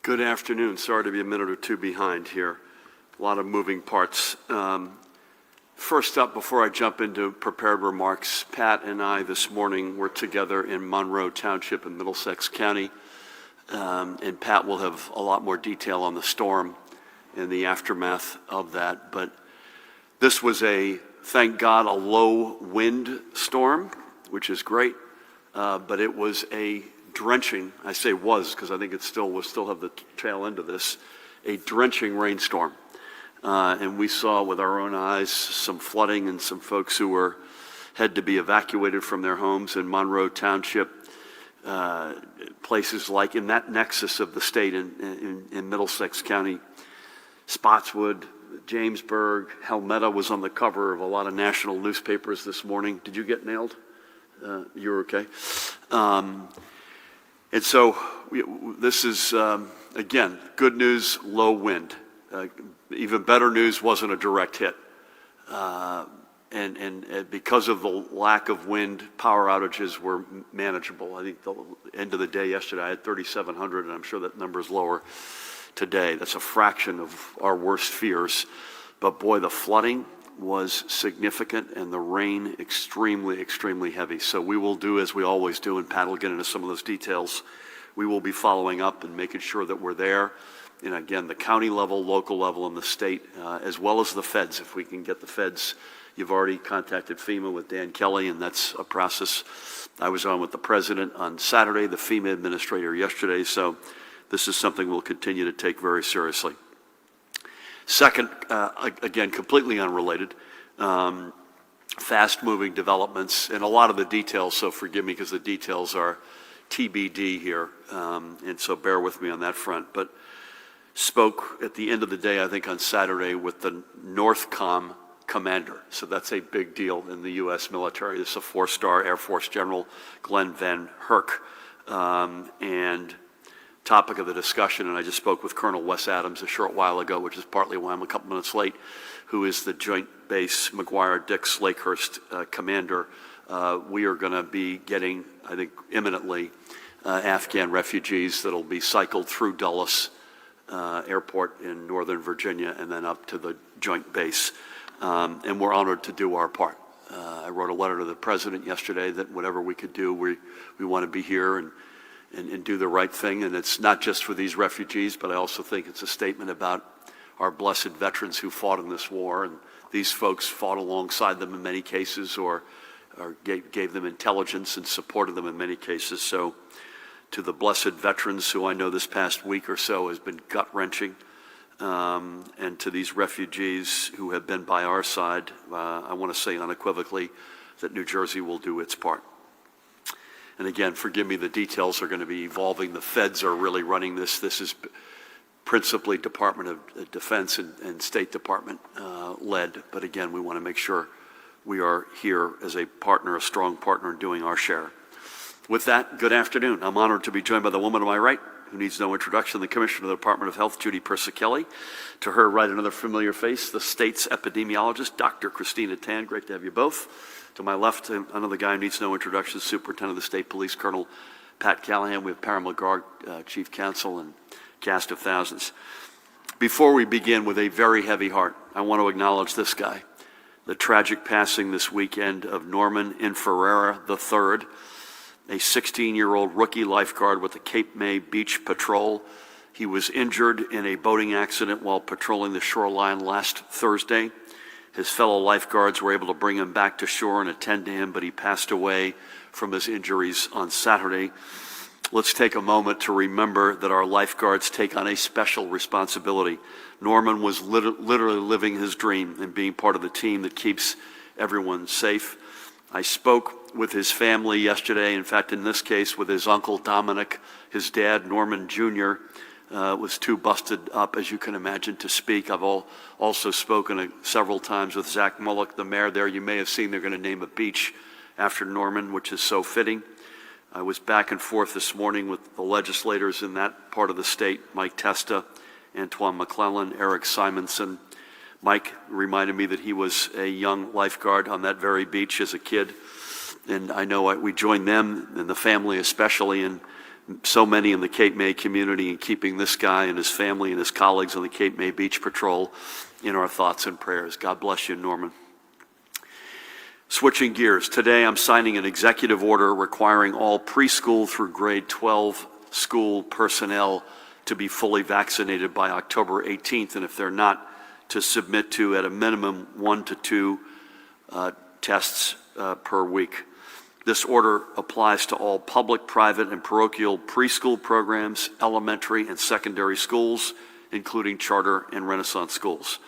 Good afternoon. Sorry to be a minute or two behind here. A lot of moving parts. First up, before I jump into prepared remarks, Pat and I this morning were together in Monroe Township in Middlesex County. And Pat will have a lot more detail on the storm and the aftermath of that. But this was thank God, a low wind storm, which is great. But it was a drenching, I say was because I think we'll still have the tail end of this, a drenching rainstorm. And we saw with our own eyes some flooding and some folks who had to be evacuated from their homes in Monroe Township, places like in that nexus of the state in Middlesex County, Spotswood, Jamesburg, Helmetta was on the cover of a lot of national newspapers this morning. Did you get nailed? You were okay? And so this is, again, good news, low wind. Even better news, wasn't a direct hit. And because of the lack of wind, power outages were manageable. I think the end of the day yesterday, I had 3,700, and I'm sure that number is lower today. That's a fraction of our worst fears. But boy, the flooding was significant and the rain extremely, extremely heavy. So we will do as we always do, and Pat will get into some of those details. We will be following up and making sure that we're there. And again, the county level, local level, and the state, as well as the feds, if we can get the feds. You've already contacted FEMA with Dan Kelly, and that's a process. I was on with the president on Saturday, the FEMA administrator yesterday, so this is something we'll continue to take very seriously. Second, again, completely unrelated, fast-moving developments, and a lot of the details, so forgive me because the details are TBD here, and so bear with me on that front. But spoke at the end of the day, I think on Saturday, with the NORTHCOM commander. So that's a big deal in the U.S. military. This is a 4-star Air Force General, Glenn Van Herk. And topic of the discussion, and I just spoke with Colonel Wes Adams a short while ago, which is partly why I'm a couple minutes late, who is the Joint Base McGuire-Dix Lakehurst commander. We are going to be getting, I think, imminently, Afghan refugees that'll be cycled through Dulles Airport in Northern Virginia and then up to the Joint Base. And we're honored to do our part. I wrote a letter to the president yesterday that whatever we could do, we want to be here and do the right thing. And it's not just for these refugees, but I also think it's a statement about our blessed veterans who fought in this war. And these folks fought alongside them in many cases or gave them intelligence and supported them in many cases. So to the blessed veterans who I know this past week or so has been gut-wrenching, and to these refugees who have been by our side, I want to say unequivocally that New Jersey will do its part. And again, forgive me, the details are going to be evolving. The feds are really running this. This is principally Department of Defense and State Department led. But again, we want to make sure we are here as a partner, a strong partner, doing our share. With that, good afternoon. I'm honored to be joined by the woman to my right, who needs no introduction, the Commissioner of the Department of Health, Judy Persichilli. To her right, another familiar face, the state's epidemiologist, Dr. Christina Tan. Great to have you both. To my left, another guy who needs no introduction, Superintendent of the State Police, Colonel Pat Callahan. We have Para McGarg, Chief Counsel, and cast of thousands. Before we begin with a very heavy heart, I want to acknowledge this guy. The tragic passing this weekend of Norman Inferrera III, a 16-year-old rookie lifeguard with the Cape May Beach Patrol. He was injured in a boating accident while patrolling the shoreline last Thursday. His fellow lifeguards were able to bring him back to shore and attend to him, but he passed away from his injuries on Saturday. Let's take a moment to remember that our lifeguards take on a special responsibility. Norman was literally living his dream and being part of the team that keeps everyone safe. I spoke with his family yesterday. In fact, in this case, with his uncle Dominic, his dad Norman Jr. Was too busted up, as you can imagine, to speak. I've also spoken several times with Zach Mullock, the mayor there. You may have seen they're going to name a beach after Norman, which is so fitting. I was back and forth this morning with the legislators in that part of the state, Mike Testa, Antoine McClellan, Eric Simonson. Mike reminded me that he was a young lifeguard on that very beach as a kid. And I know we joined them and the family especially in so many in the Cape May community and keeping this guy and his family and his colleagues on the Cape May Beach Patrol in our thoughts and prayers. God bless you, Norman. Switching gears, today I'm signing an executive order requiring all preschool through grade 12 school personnel to be fully vaccinated by October 18th, and if they're not, to submit to at a minimum 1 to 2 tests per week. This order applies to all public, private, and parochial preschool programs, elementary and secondary schools, including charter and Renaissance schools.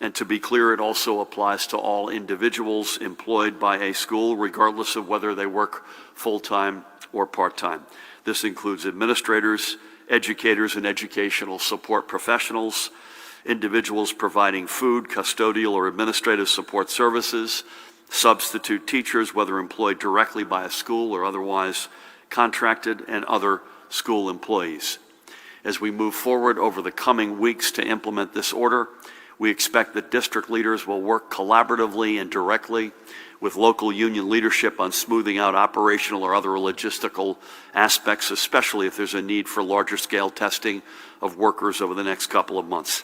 And to be clear, it also applies to all individuals employed by a school, regardless of whether they work full-time or part-time. This includes administrators, educators, and educational support professionals, individuals providing food, custodial, or administrative support services, substitute teachers, whether employed directly by a school or otherwise contracted, and other school employees. As we move forward over the coming weeks to implement this order, we expect that district leaders will work collaboratively and directly with local union leadership on smoothing out operational or other logistical aspects, especially if there's a need for larger scale testing of workers over the next couple of months.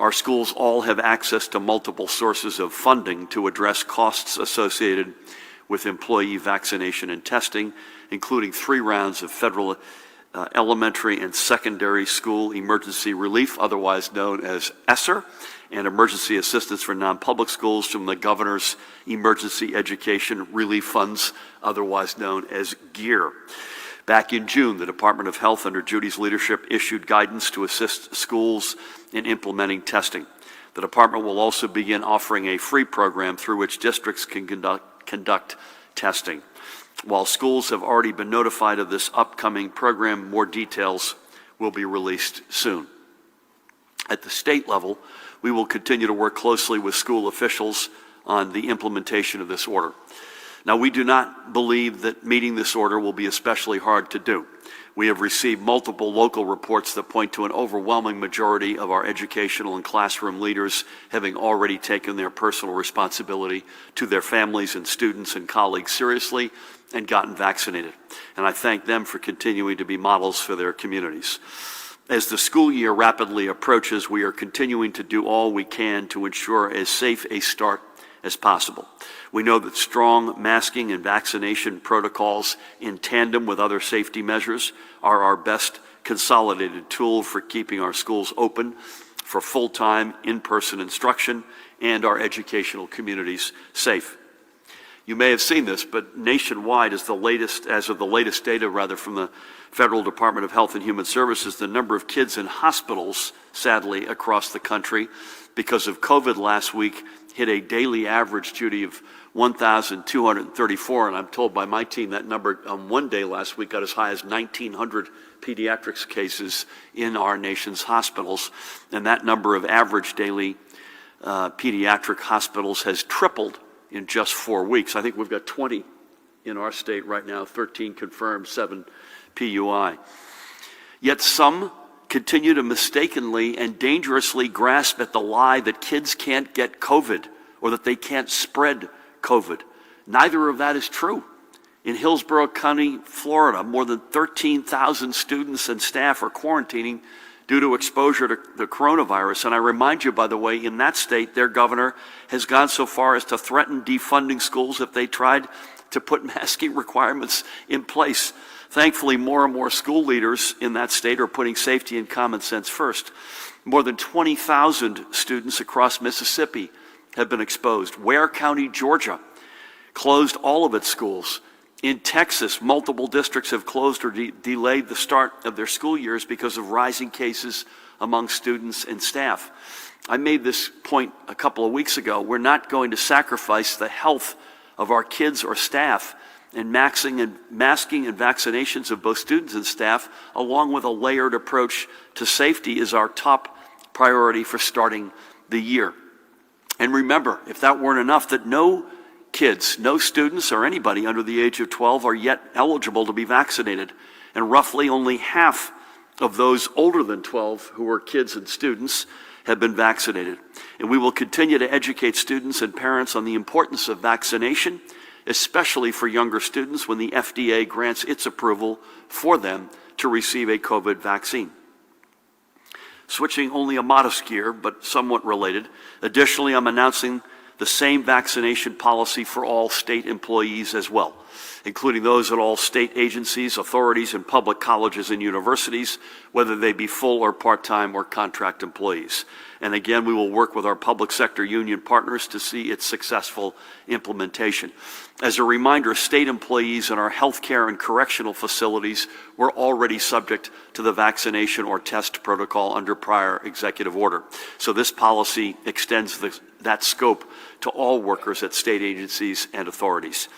Our schools all have access to multiple sources of funding to address costs associated with employee vaccination and testing, including 3 rounds of federal elementary and secondary school emergency relief, otherwise known as ESSER, and emergency assistance for non-public schools from the Governor's Emergency Education Relief Funds, otherwise known as GEAR. Back in June, the Department of Health, under Judy's leadership, issued guidance to assist schools in implementing testing. The department will also begin offering a free program through which districts can conduct testing. While schools have already been notified of this upcoming program, more details will be released soon. At the state level, we will continue to work closely with school officials on the implementation of this order. Now, we do not believe that meeting this order will be especially hard to do. We have received multiple local reports that point to an overwhelming majority of our educational and classroom leaders having already taken their personal responsibility to their families and students and colleagues seriously and gotten vaccinated. And I thank them for continuing to be models for their communities. As the school year rapidly approaches, we are continuing to do all we can to ensure as safe a start as possible. We know that strong masking and vaccination protocols in tandem with other safety measures are our best consolidated tool for keeping our schools open for full-time in-person instruction and our educational communities safe. You may have seen this, but nationwide, as of the latest data from the Federal Department of Health and Human Services, the number of kids in hospitals, sadly, across the country because of COVID last week hit a daily average, Judy, of 1,234, and I'm told by my team that number on one day last week got as high as 1,900 pediatrics cases in our nation's hospitals, and that number of average daily pediatric hospitals has tripled in just 4 weeks. I think we've got 20 in our state right now, 13 confirmed, 7 PUI. Yet some continue to mistakenly and dangerously grasp at the lie that kids can't get COVID or that they can't spread COVID. Neither of that is true. In Hillsborough County, Florida, more than 13,000 students and staff are quarantining due to exposure to the coronavirus. And I remind you, by the way, in that state, their governor has gone so far as to threaten defunding schools if they tried to put masking requirements in place. Thankfully, more and more school leaders in that state are putting safety and common sense first. More than 20,000 students across Mississippi have been exposed. Ware County, Georgia, closed all of its schools. In Texas, multiple districts have closed or delayed the start of their school years because of rising cases among students and staff. I made this point a couple of weeks ago. We're not going to sacrifice the health of our kids or staff, and masking and vaccinations of both students and staff, along with a layered approach to safety, is our top priority for starting the year. And remember, if that weren't enough, that no kids, no students or anybody under the age of 12 are yet eligible to be vaccinated. And roughly only half of those older than 12 who are kids and students have been vaccinated. And we will continue to educate students and parents on the importance of vaccination especially for younger students when the FDA grants its approval for them to receive a COVID vaccine. Switching only a modest gear, but somewhat related, additionally, I'm announcing the same vaccination policy for all state employees as well, including those at all state agencies, authorities, and public colleges and universities, whether they be full or part-time or contract employees. And again, we will work with our public sector union partners to see its successful implementation. As a reminder, state employees in our healthcare and correctional facilities were already subject to the vaccination or test protocol under prior executive order. So this policy extends that scope to all workers at state agencies and authorities.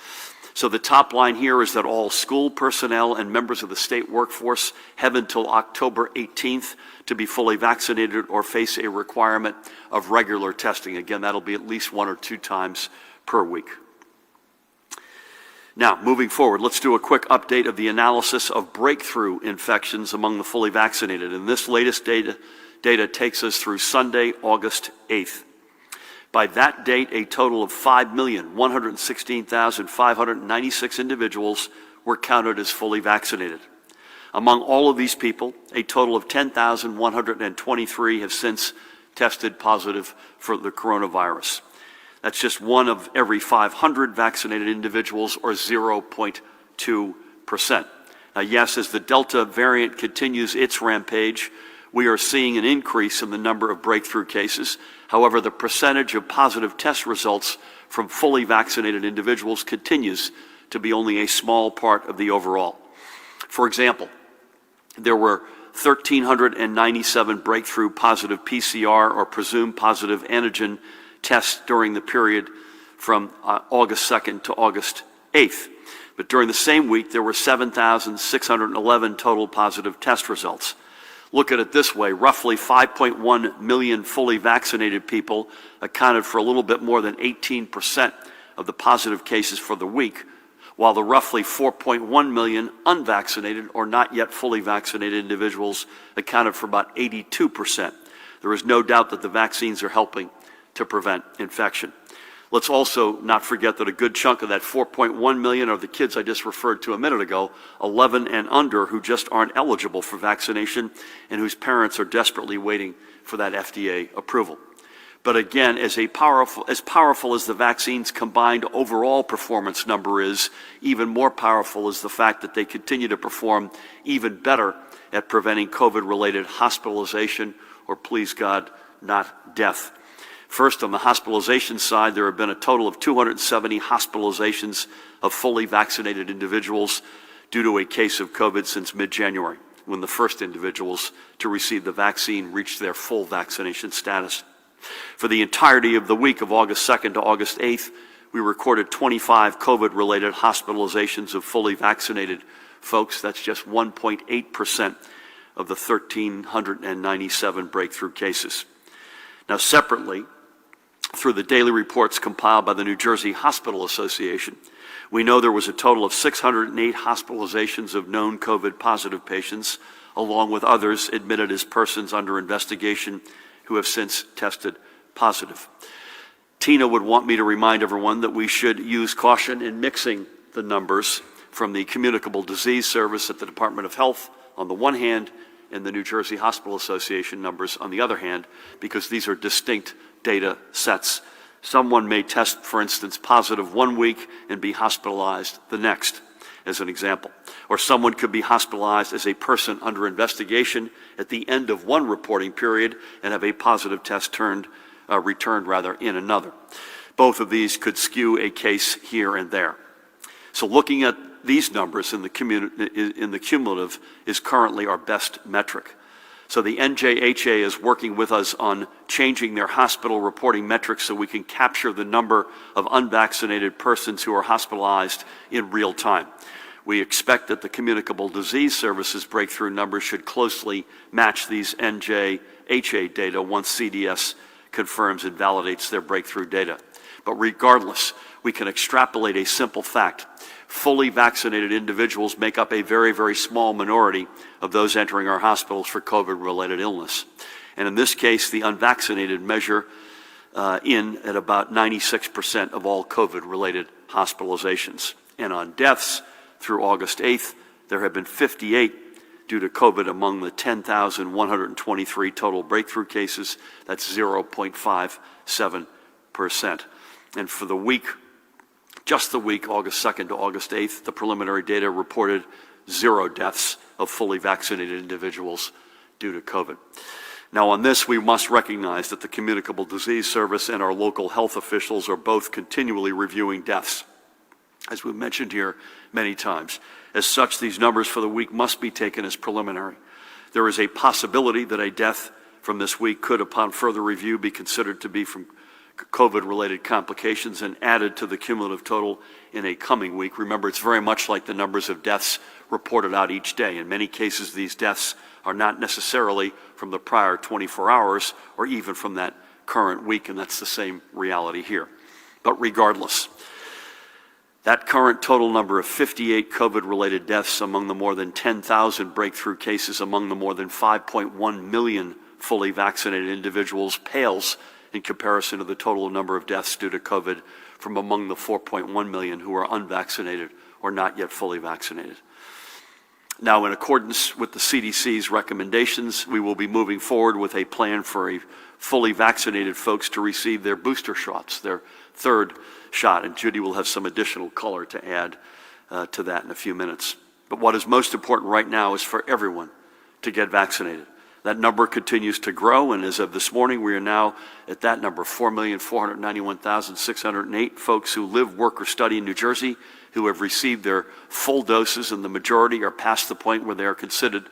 So the top line here is that all school personnel and members of the state workforce have until October 18th to be fully vaccinated or face a requirement of regular testing. Again, that'll be at least 1 or 2 times per week. Now, moving forward, let's do a quick update of the analysis of breakthrough infections among the fully vaccinated. And this latest data takes us through Sunday, August 8th. By that date, a total of 5,116,596 individuals were counted as fully vaccinated. Among all of these people, a total of 10,123 have since tested positive for the coronavirus. That's just 1 of every 500 vaccinated individuals, or 0.2%. Now, yes, as the Delta variant continues its rampage, we are seeing an increase in the number of breakthrough cases. However, the percentage of positive test results from fully vaccinated individuals continues to be only a small part of the overall. For example, there were 1,397 breakthrough positive PCR or presumed positive antigen tests during the period from August 2nd to August 8th. But during the same week, there were 7,611 total positive test results. Look at it this way, roughly 5.1 million fully vaccinated people accounted for a little bit more than 18% of the positive cases for the week, while the roughly 4.1 million unvaccinated or not yet fully vaccinated individuals accounted for about 82%. There is no doubt that the vaccines are helping to prevent infection. Let's also not forget that a good chunk of that 4.1 million are the kids I just referred to a minute ago, 11 and under, who just aren't eligible for vaccination and whose parents are desperately waiting for that FDA approval. But again, as powerful as the vaccine's combined overall performance number is, even more powerful is the fact that they continue to perform even better at preventing COVID-related hospitalization or, please God, not death. First, on the hospitalization side, there have been a total of 270 hospitalizations of fully vaccinated individuals due to a case of COVID since mid-January, when the first individuals to receive the vaccine reached their full vaccination status. For the entirety of the week of August 2nd to August 8th, we recorded 25 COVID-related hospitalizations of fully vaccinated folks. That's just 1.8% of the 1,397 breakthrough cases. Now, separately, through the daily reports compiled by the New Jersey Hospital Association, we know there was a total of 608 hospitalizations of known COVID-positive patients, along with others admitted as persons under investigation who have since tested positive. Tina would want me to remind everyone that we should use caution in mixing the numbers from the Communicable Disease Service at the Department of Health on the one hand and the New Jersey Hospital Association numbers on the other hand, because these are distinct data sets. Someone may test, for instance, positive one week and be hospitalized the next, as an example. Or someone could be hospitalized as a person under investigation at the end of one reporting period and have a positive test returned in another. Both of these could skew a case here and there. So looking at these numbers in the cumulative is currently our best metric. So the NJHA is working with us on changing their hospital reporting metrics so we can capture the number of unvaccinated persons who are hospitalized in real time. We expect that the Communicable Disease Service's breakthrough numbers should closely match these NJHA data once CDS confirms and validates their breakthrough data. But regardless, we can extrapolate a simple fact. Fully vaccinated individuals make up a very, very small minority of those entering our hospitals for COVID-related illness. And in this case, the unvaccinated measure in at about 96% of all COVID-related hospitalizations. And on deaths, through August 8th, there have been 58 due to COVID among the 10,123 total breakthrough cases. That's 0.57%. And for the week, just the week, August 2nd to August 8th, the preliminary data reported 0 deaths of fully vaccinated individuals due to COVID. Now on this, we must recognize that the Communicable Disease Service and our local health officials are both continually reviewing deaths, as we've mentioned here many times. As such, these numbers for the week must be taken as preliminary. There is a possibility that a death from this week could, upon further review, be considered to be from COVID-related complications and added to the cumulative total in a coming week. Remember, it's very much like the numbers of deaths reported out each day. In many cases, these deaths are not necessarily from the prior 24 hours or even from that current week, and that's the same reality here. But regardless, that current total number of 58 COVID-related deaths among the more than 10,000 breakthrough cases among the more than 5.1 million fully vaccinated individuals pales in comparison to the total number of deaths due to COVID from among the 4.1 million who are unvaccinated or not yet fully vaccinated. Now, in accordance with the CDC's recommendations, we will be moving forward with a plan for fully vaccinated folks to receive their booster shots, their third shot, and Judy will have some additional color to add to that in a few minutes. But what is most important right now is for everyone to get vaccinated. That number continues to grow, and as of this morning, we are now at that number, 4,491,608 folks who live, work, or study in New Jersey who have received their full doses, and the majority are past the point where they are considered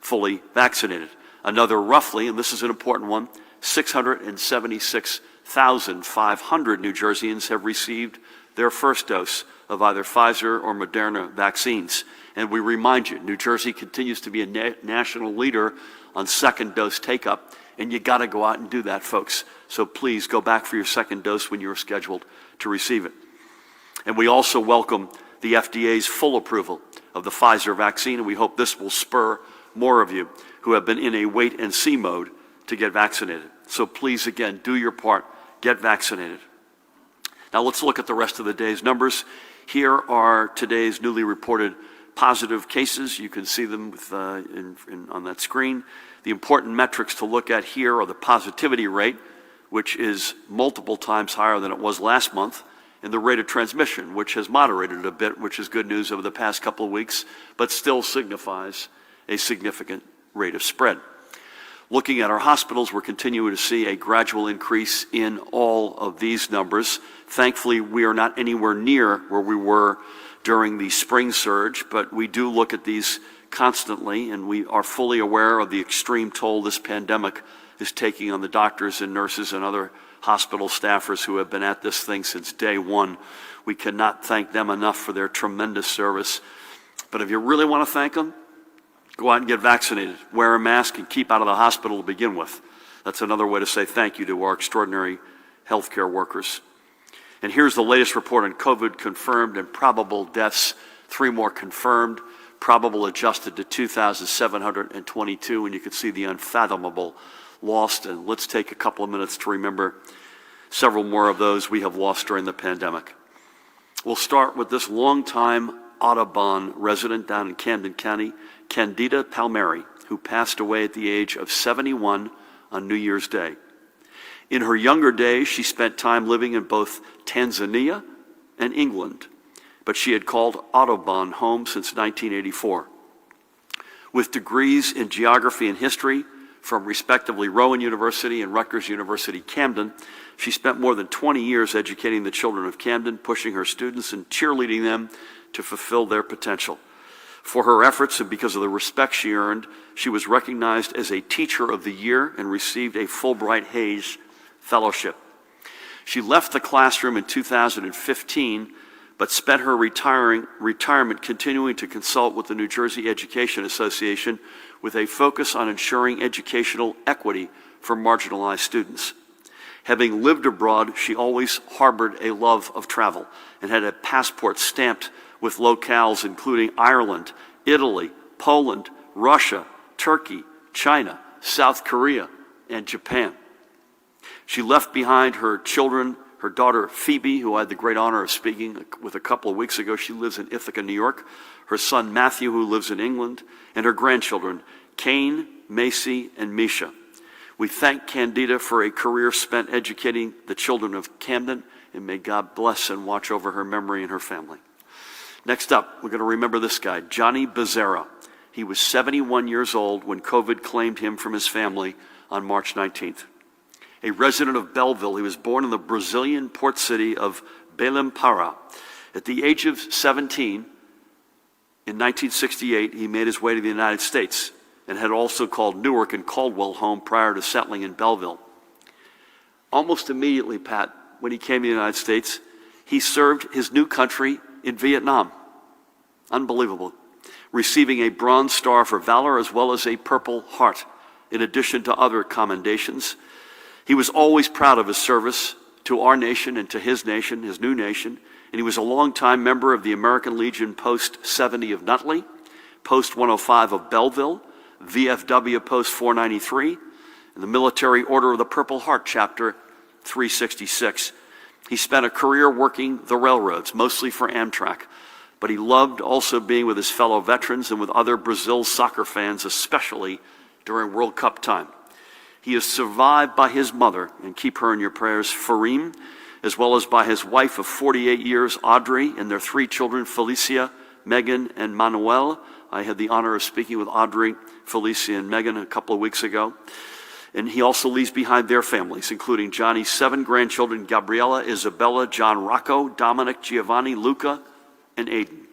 fully vaccinated. Another roughly, and this is an important one, 676,500 New Jerseyans have received their first dose of either Pfizer or Moderna vaccines. And we remind you, New Jersey continues to be a national leader on second dose take-up, and you got to go out and do that, folks. So please go back for your second dose when you're scheduled to receive it. And we also welcome the FDA's full approval of the Pfizer vaccine, and we hope this will spur more of you who have been in a wait-and-see mode to get vaccinated. So please, again, do your part. Get vaccinated. Now let's look at the rest of the day's numbers. Here are today's newly reported positive cases. You can see them with, on that screen. The important metrics to look at here are the positivity rate, which is multiple times higher than it was last month, and the rate of transmission, which has moderated a bit, which is good news over the past couple of weeks, but still signifies a significant rate of spread. Looking at our hospitals, we're continuing to see a gradual increase in all of these numbers. Thankfully, we are not anywhere near where we were during the spring surge, but we do look at these constantly, and we are fully aware of the extreme toll this pandemic is taking on the doctors and nurses and other hospital staffers who have been at this thing since day one. We cannot thank them enough for their tremendous service. But if you really want to thank them, go out and get vaccinated, wear a mask, and keep out of the hospital to begin with. That's another way to say thank you to our extraordinary healthcare workers. And here's the latest report on COVID confirmed and probable deaths. 3 more confirmed, probable adjusted to 2,722, and you can see the unfathomable lost. And let's take a couple of minutes to remember several more of those we have lost during the pandemic. We'll start with this longtime Audubon resident down in Camden County, Candida Palmeri, who passed away at the age of 71 on New Year's Day. In her younger days, she spent time living in both Tanzania and England, but she had called Audubon home since 1984. With degrees in geography and history from respectively Rowan University and Rutgers University Camden, she spent more than 20 years educating the children of Camden, pushing her students and cheerleading them to fulfill their potential. For her efforts and because of the respect she earned, she was recognized as a Teacher of the Year and received a Fulbright Hayes Fellowship. She left the classroom in 2015, but spent her retirement continuing to consult with the New Jersey Education Association with a focus on ensuring educational equity for marginalized students. Having lived abroad, she always harbored a love of travel and had a passport stamped with locales including Ireland, Italy, Poland, Russia, Turkey, China, South Korea, and Japan. She left behind her children, Her daughter, Phoebe, who I had the great honor of speaking with a couple of weeks ago, she lives in Ithaca, New York. Her son, Matthew, who lives in England. And her grandchildren, Kane, Macy, and Misha. We thank Candida for a career spent educating the children of Camden, and may God bless and watch over her memory and her family. Next up, we're going to remember this guy, Johnny Becerra. He was 71 years old when COVID claimed him from his family on March 19th. A resident of Belleville, he was born in the Brazilian port city of Belém Pará. At the age of 17, in 1968, he made his way to the United States and had also called Newark and Caldwell home prior to settling in Belleville. Almost immediately, Pat, when he came to the United States, he served his new country in Vietnam. Unbelievable. Receiving a Bronze Star for Valor as well as a Purple Heart, in addition to other commendations. He was always proud of his service to our nation and to his nation, his new nation, and he was a longtime member of the American Legion Post 70 of Nutley, Post 105 of Belleville, VFW Post 493, and the Military Order of the Purple Heart Chapter 366. He spent a career working the railroads, mostly for Amtrak, but he loved also being with his fellow veterans and with other Brazil soccer fans, especially during World Cup time. He is survived by his mother, and keep her in your prayers, Fareem, as well as by his wife of 48 years, Audrey, and their 3 children, Felicia, Megan, and Manuel. I had the honor of speaking with Audrey, Felicia, and Megan a couple of weeks ago. And he also leaves behind their families, including Johnny's 7 grandchildren, Gabriella, Isabella, John Rocco, Dominic, Giovanni, Luca, and Aiden.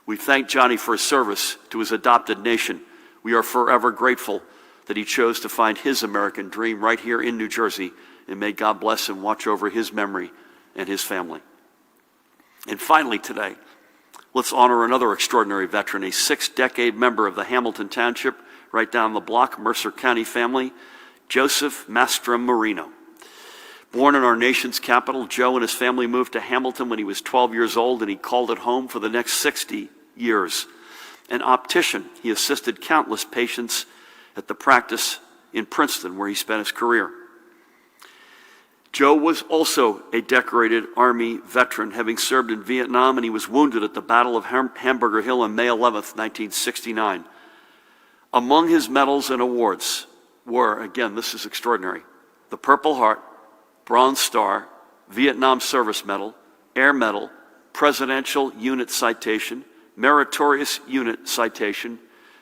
We thank Johnny for his service to his adopted nation. We are forever grateful that he chose to find his American dream right here in New Jersey, and may God bless and watch over his memory and his family. And finally today, let's honor another extraordinary veteran, a 6-decade member of the Hamilton Township, right down the block, Mercer County family, Joseph Mastra Marino. Born in our nation's capital, Joe and his family moved to Hamilton when he was 12 years old, and he called it home for the next 60 years. An optician, he assisted countless patients at the practice in Princeton, where he spent his career. Joe was also a decorated Army veteran, having served in Vietnam, and he was wounded at the Battle of Hamburger Hill on May 11th, 1969. Among his medals and awards were, again, this is extraordinary, the Purple Heart, Bronze Star, Vietnam Service Medal, Air Medal, Presidential Unit Citation, Meritorious Unit Citation,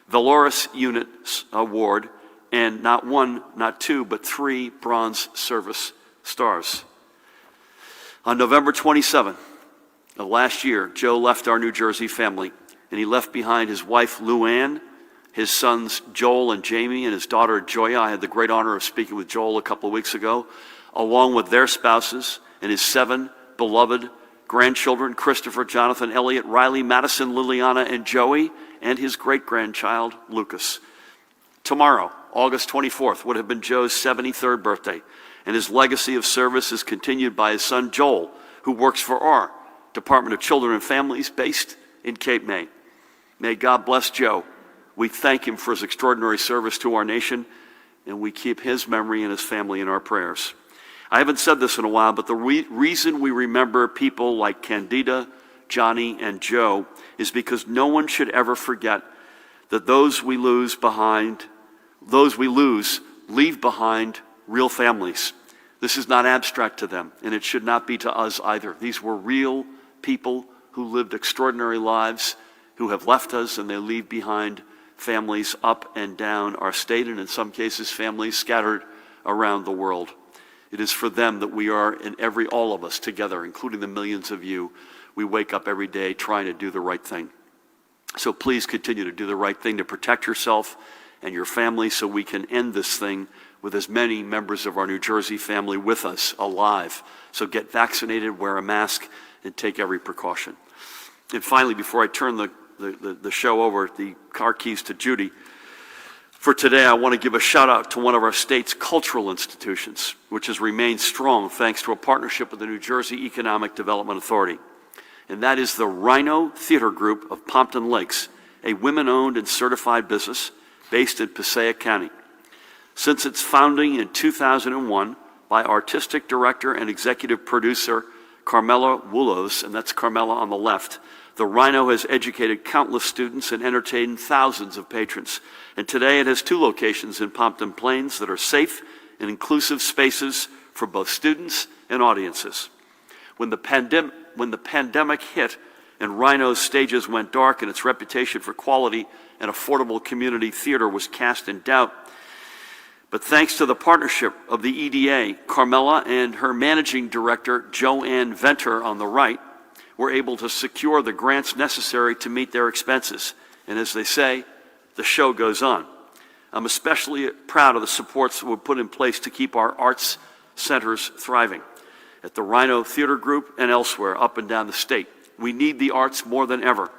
Valorous Unit Award, and not 1, not 2, but 3 Bronze Service Stars. On November 27th of last year, Joe left our New Jersey family, and he left behind his wife, Luann, his sons, Joel and Jamie, and his daughter, Joya. I had the great honor of speaking with Joel a couple of weeks ago, along with their spouses and his 7 beloved grandchildren, Christopher, Jonathan, Elliot, Riley, Madison, Liliana, and Joey, and his great-grandchild, Lucas. Tomorrow, August 24th, would have been Joe's 73rd birthday, and his legacy of service is continued by his son, Joel, who works for our Department of Children and Families based in Cape May. May God bless Joe. We thank him for his extraordinary service to our nation, and we keep his memory and his family in our prayers. I haven't said this in a while, but the reason we remember people like Candida, Johnny, and Joe is because no one should ever forget that those we lose leave behind real families. This is not abstract to them, and it should not be to us either. These were real people who lived extraordinary lives, who have left us, and they leave behind families up and down our state, and in some cases, families scattered around the world. It is for them that we are, all of us together, including the millions of you, we wake up every day trying to do the right thing. So please continue to do the right thing to protect yourself and your family so we can end this thing with as many members of our New Jersey family with us alive. So get vaccinated, wear a mask, and take every precaution. And finally, before I turn the show over, the car keys to Judy, for today I want to give a shout out to one of our state's cultural institutions, which has remained strong thanks to a partnership with the New Jersey Economic Development Authority. And that is the Rhino Theater Group of Pompton Lakes, a women-owned and certified business based in Passaic County. Since its founding in 2001, by artistic director and executive producer Carmela Woolos, and that's Carmela on the left. The Rhino has educated countless students and entertained thousands of patrons. And today it has 2 locations in Pompton Plains that are safe and inclusive spaces for both students and audiences. When the pandemic hit and Rhino's stages went dark and its reputation for quality and affordable community theater was cast in doubt, but thanks to the partnership of the EDA, Carmela and her managing director, Joanne Venter on the right, were able to secure the grants necessary to meet their expenses. And as they say, the show goes on. I'm especially proud of the supports that were put in place to keep our arts centers thriving at the Rhino Theater Group and elsewhere up and down the state. We need the arts more than ever.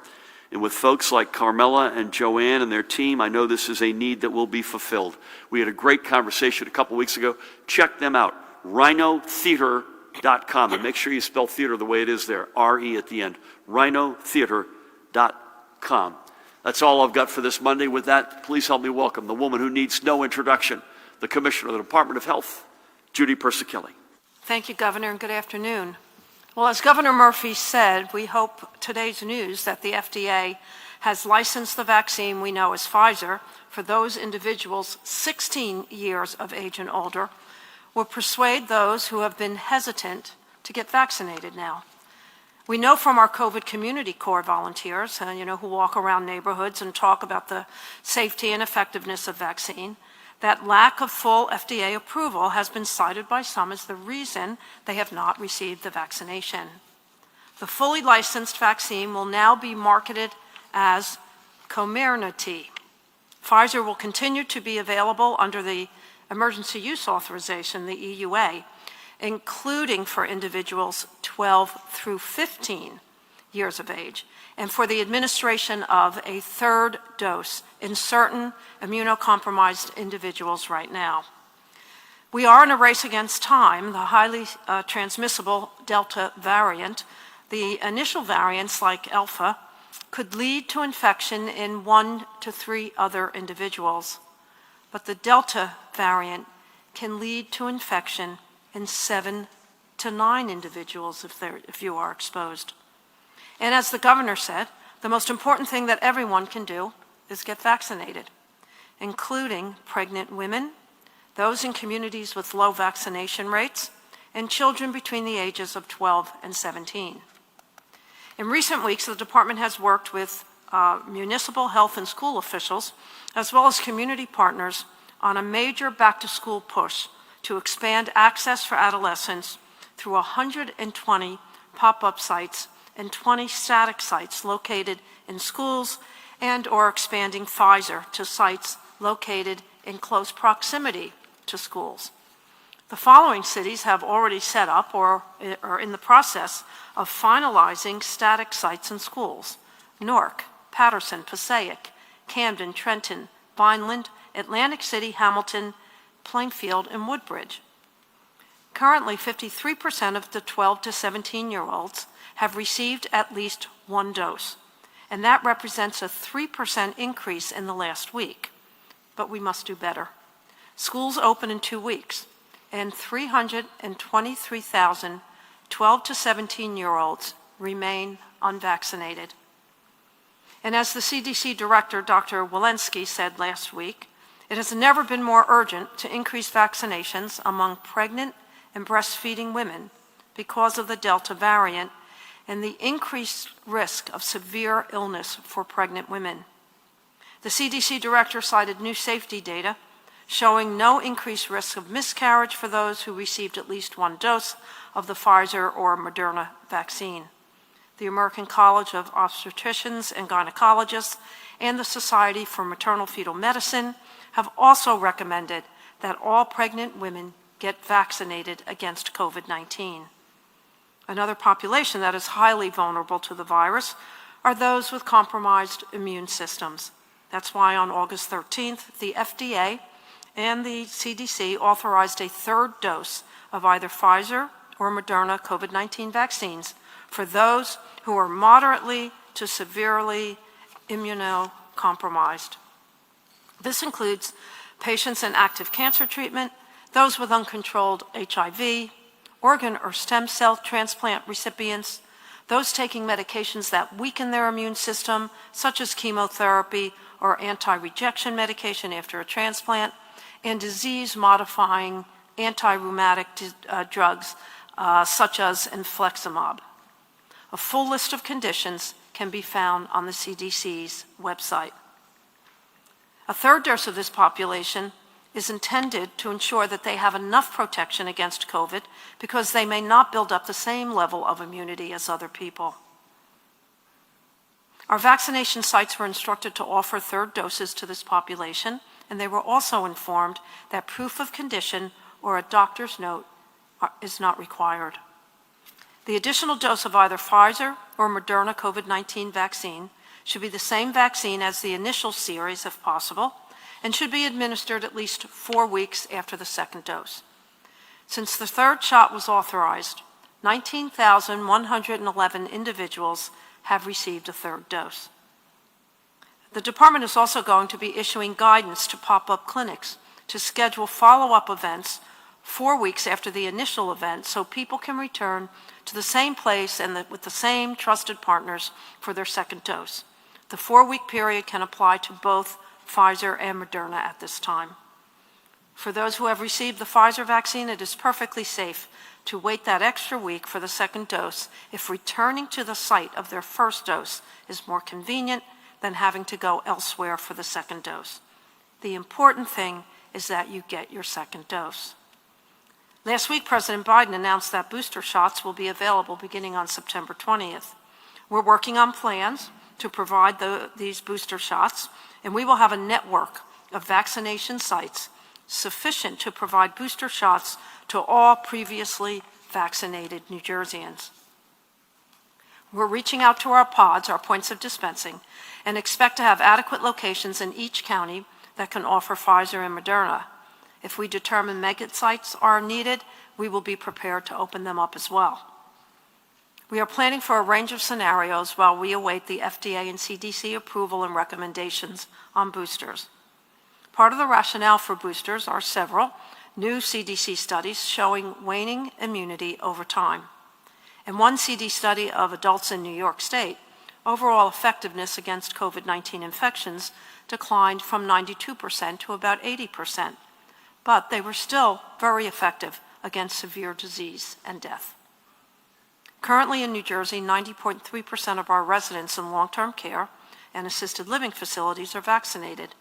And with folks like Carmela and Joanne and their team, I know this is a need that will be fulfilled. We had a great conversation a couple weeks ago. Check them out, rhinotheater.com. And make sure you spell theater the way it is there, R-E at the end, rhinotheater.com. That's all I've got for this Monday. With that, please help me welcome the woman who needs no introduction, the Commissioner of the Department of Health, Judy Persichilli. Thank you, Governor, and good afternoon. Well, as Governor Murphy said, we hope today's news that the FDA has licensed the vaccine we know as Pfizer for those individuals 16 years of age and older will persuade those who have been hesitant to get vaccinated now. We know from our COVID Community Corps volunteers, who walk around neighborhoods and talk about the safety and effectiveness of vaccine, that lack of full FDA approval has been cited by some as the reason they have not received the vaccination. The fully licensed vaccine will now be marketed as Comirnaty. Pfizer will continue to be available under the Emergency Use Authorization, the EUA, including for individuals 12 through 15 years of age, and for the administration of a 3rd dose in certain immunocompromised individuals right now. We are in a race against time. The highly transmissible Delta variant, the initial variants like Alpha, could lead to infection in 1 to 3 other individuals. But the Delta variant can lead to infection in 7 to 9 individuals if you are exposed. And as the governor said, the most important thing that everyone can do is get vaccinated, including pregnant women, those in communities with low vaccination rates, and children between the ages of 12 and 17. In recent weeks, the department has worked with municipal health and school officials, as well as community partners, on a major back-to-school push to expand access for adolescents through 120 pop-up sites and 20 static sites located in schools, and or expanding Pfizer to sites located in close proximity to schools. The following cities have already set up or are in the process of finalizing static sites in schools: Newark, Patterson, Passaic, Camden, Trenton, Vineland, Atlantic City, Hamilton, Plainfield, and Woodbridge. Currently, 53% of the 12 to 17-year-olds have received at least 1 dose, and that represents a 3% increase in the last week. But we must do better. Schools open in 2 weeks, and 323,000 12 to 17-year-olds remain unvaccinated. And as the CDC Director, Dr. Walensky, said last week, it has never been more urgent to increase vaccinations among pregnant and breastfeeding women because of the Delta variant and the increased risk of severe illness for pregnant women. The CDC Director cited new safety data showing no increased risk of miscarriage for those who received at least 1 dose of the Pfizer or Moderna vaccine. The American College of Obstetricians and Gynecologists and the Society for Maternal Fetal Medicine have also recommended that all pregnant women get vaccinated against COVID-19. Another population that is highly vulnerable to the virus are those with compromised immune systems. That's why on August 13th, the FDA and the CDC authorized a 3rd dose of either Pfizer or Moderna COVID-19 vaccines for those who are moderately to severely immunocompromised. This includes patients in active cancer treatment, those with uncontrolled HIV, organ or stem cell transplant recipients, those taking medications that weaken their immune system, such as chemotherapy or anti-rejection medication after a transplant, and disease-modifying anti-rheumatic drugs such as infliximab. A full list of conditions can be found on the CDC's website. A third dose of this population is intended to ensure that they have enough protection against COVID because they may not build up the same level of immunity as other people. Our vaccination sites were instructed to offer third doses to this population, and they were also informed that proof of condition or a doctor's note is not required. The additional dose of either Pfizer or Moderna COVID-19 vaccine should be the same vaccine as the initial series if possible, and should be administered at least 4 weeks after the second dose. Since the third shot was authorized, 19,111 individuals have received a third dose. The department is also going to be issuing guidance to pop-up clinics to schedule follow-up events 4 weeks after the initial event so people can return to the same place and with the same trusted partners for their second dose. The 4-week period can apply to both Pfizer and Moderna at this time. For those who have received the Pfizer vaccine, it is perfectly safe to wait that extra week for the second dose if returning to the site of their first dose is more convenient than having to go elsewhere for the second dose. The important thing is that you get your second dose. Last week, President Biden announced that booster shots will be available beginning on September 20th. We're working on plans to provide these booster shots, and we will have a network of vaccination sites sufficient to provide booster shots to all previously vaccinated New Jerseyans. We're reaching out to our pods, our points of dispensing, and expect to have adequate locations in each county that can offer Pfizer and Moderna. If we determine mega sites are needed, we will be prepared to open them up as well. We are planning for a range of scenarios while we await the FDA and CDC approval and recommendations on boosters. Part of the rationale for boosters are several new CDC studies showing waning immunity over time. In one CD study of adults in New York State, overall effectiveness against COVID-19 infections declined from 92% to about 80%, but they were still very effective against severe disease and death. Currently in New Jersey, 90.3% of our residents in long-term care and assisted living facilities are vaccinated,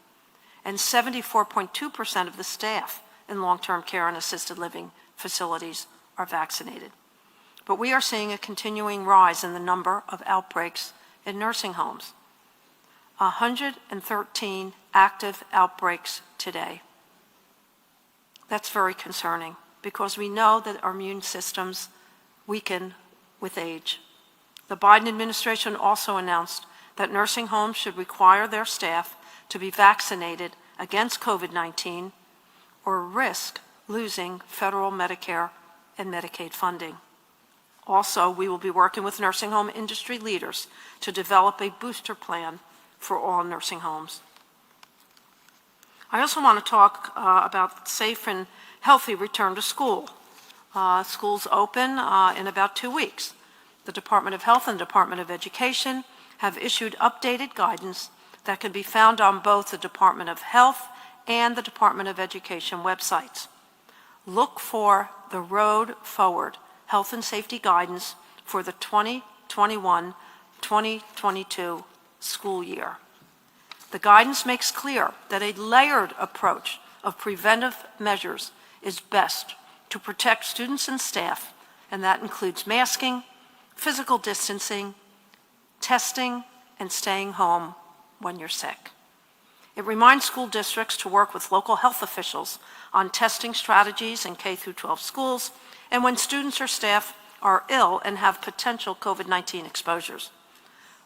and 74.2% of the staff in long-term care and assisted living facilities are vaccinated. But we are seeing a continuing rise in the number of outbreaks in nursing homes. 113 active outbreaks today. That's very concerning because we know that our immune systems weaken with age. The Biden administration also announced that nursing homes should require their staff to be vaccinated against COVID-19 or risk losing federal Medicare and Medicaid funding. Also, we will be working with nursing home industry leaders to develop a booster plan for all nursing homes. I also want to talk about safe and healthy return to school. Schools open in about 2 weeks. The Department of Health and Department of Education have issued updated guidance that can be found on both the Department of Health and the Department of Education websites. Look for the Road Forward Health and Safety Guidance for the 2021-2022 school year. The guidance makes clear that a layered approach of preventive measures is best to protect students and staff, and that includes masking, physical distancing, testing, and staying home when you're sick. It reminds school districts to work with local health officials on testing strategies in K-12 schools and when students or staff are ill and have potential COVID-19 exposures.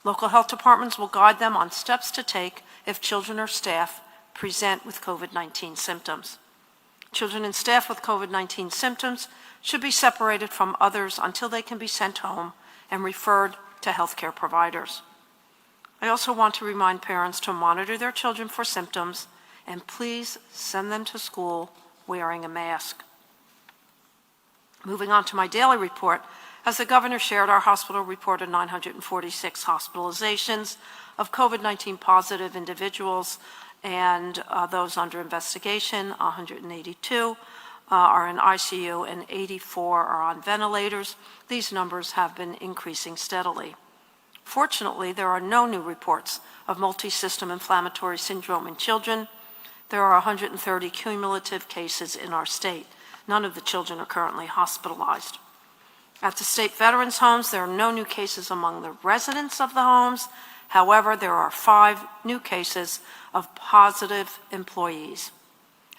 Local health departments will guide them on steps to take if children or staff present with COVID-19 symptoms. Children and staff with COVID-19 symptoms should be separated from others until they can be sent home and referred to healthcare providers. I also want to remind parents to monitor their children for symptoms and please send them to school wearing a mask. Moving on to my daily report, as the governor shared, our hospital reported 946 hospitalizations of COVID-19 positive individuals, and those under investigation, 182 are in ICU and 84 are on ventilators. These numbers have been increasing steadily. Fortunately, there are no new reports of multi-system inflammatory syndrome in children. There are 130 cumulative cases in our state. None of the children are currently hospitalized. At the state veterans' homes, there are no new cases among the residents of the homes. However, there are 5 new cases of positive employees.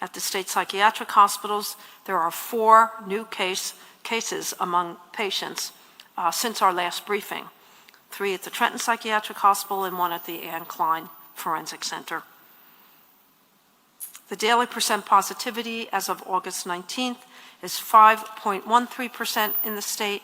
At the state psychiatric hospitals, there are 4 new cases among patients since our last briefing. 3 at the Trenton Psychiatric Hospital and 1 at the Ann Klein Forensic Center. The daily percent positivity as of August 19th is 5.13% in the state.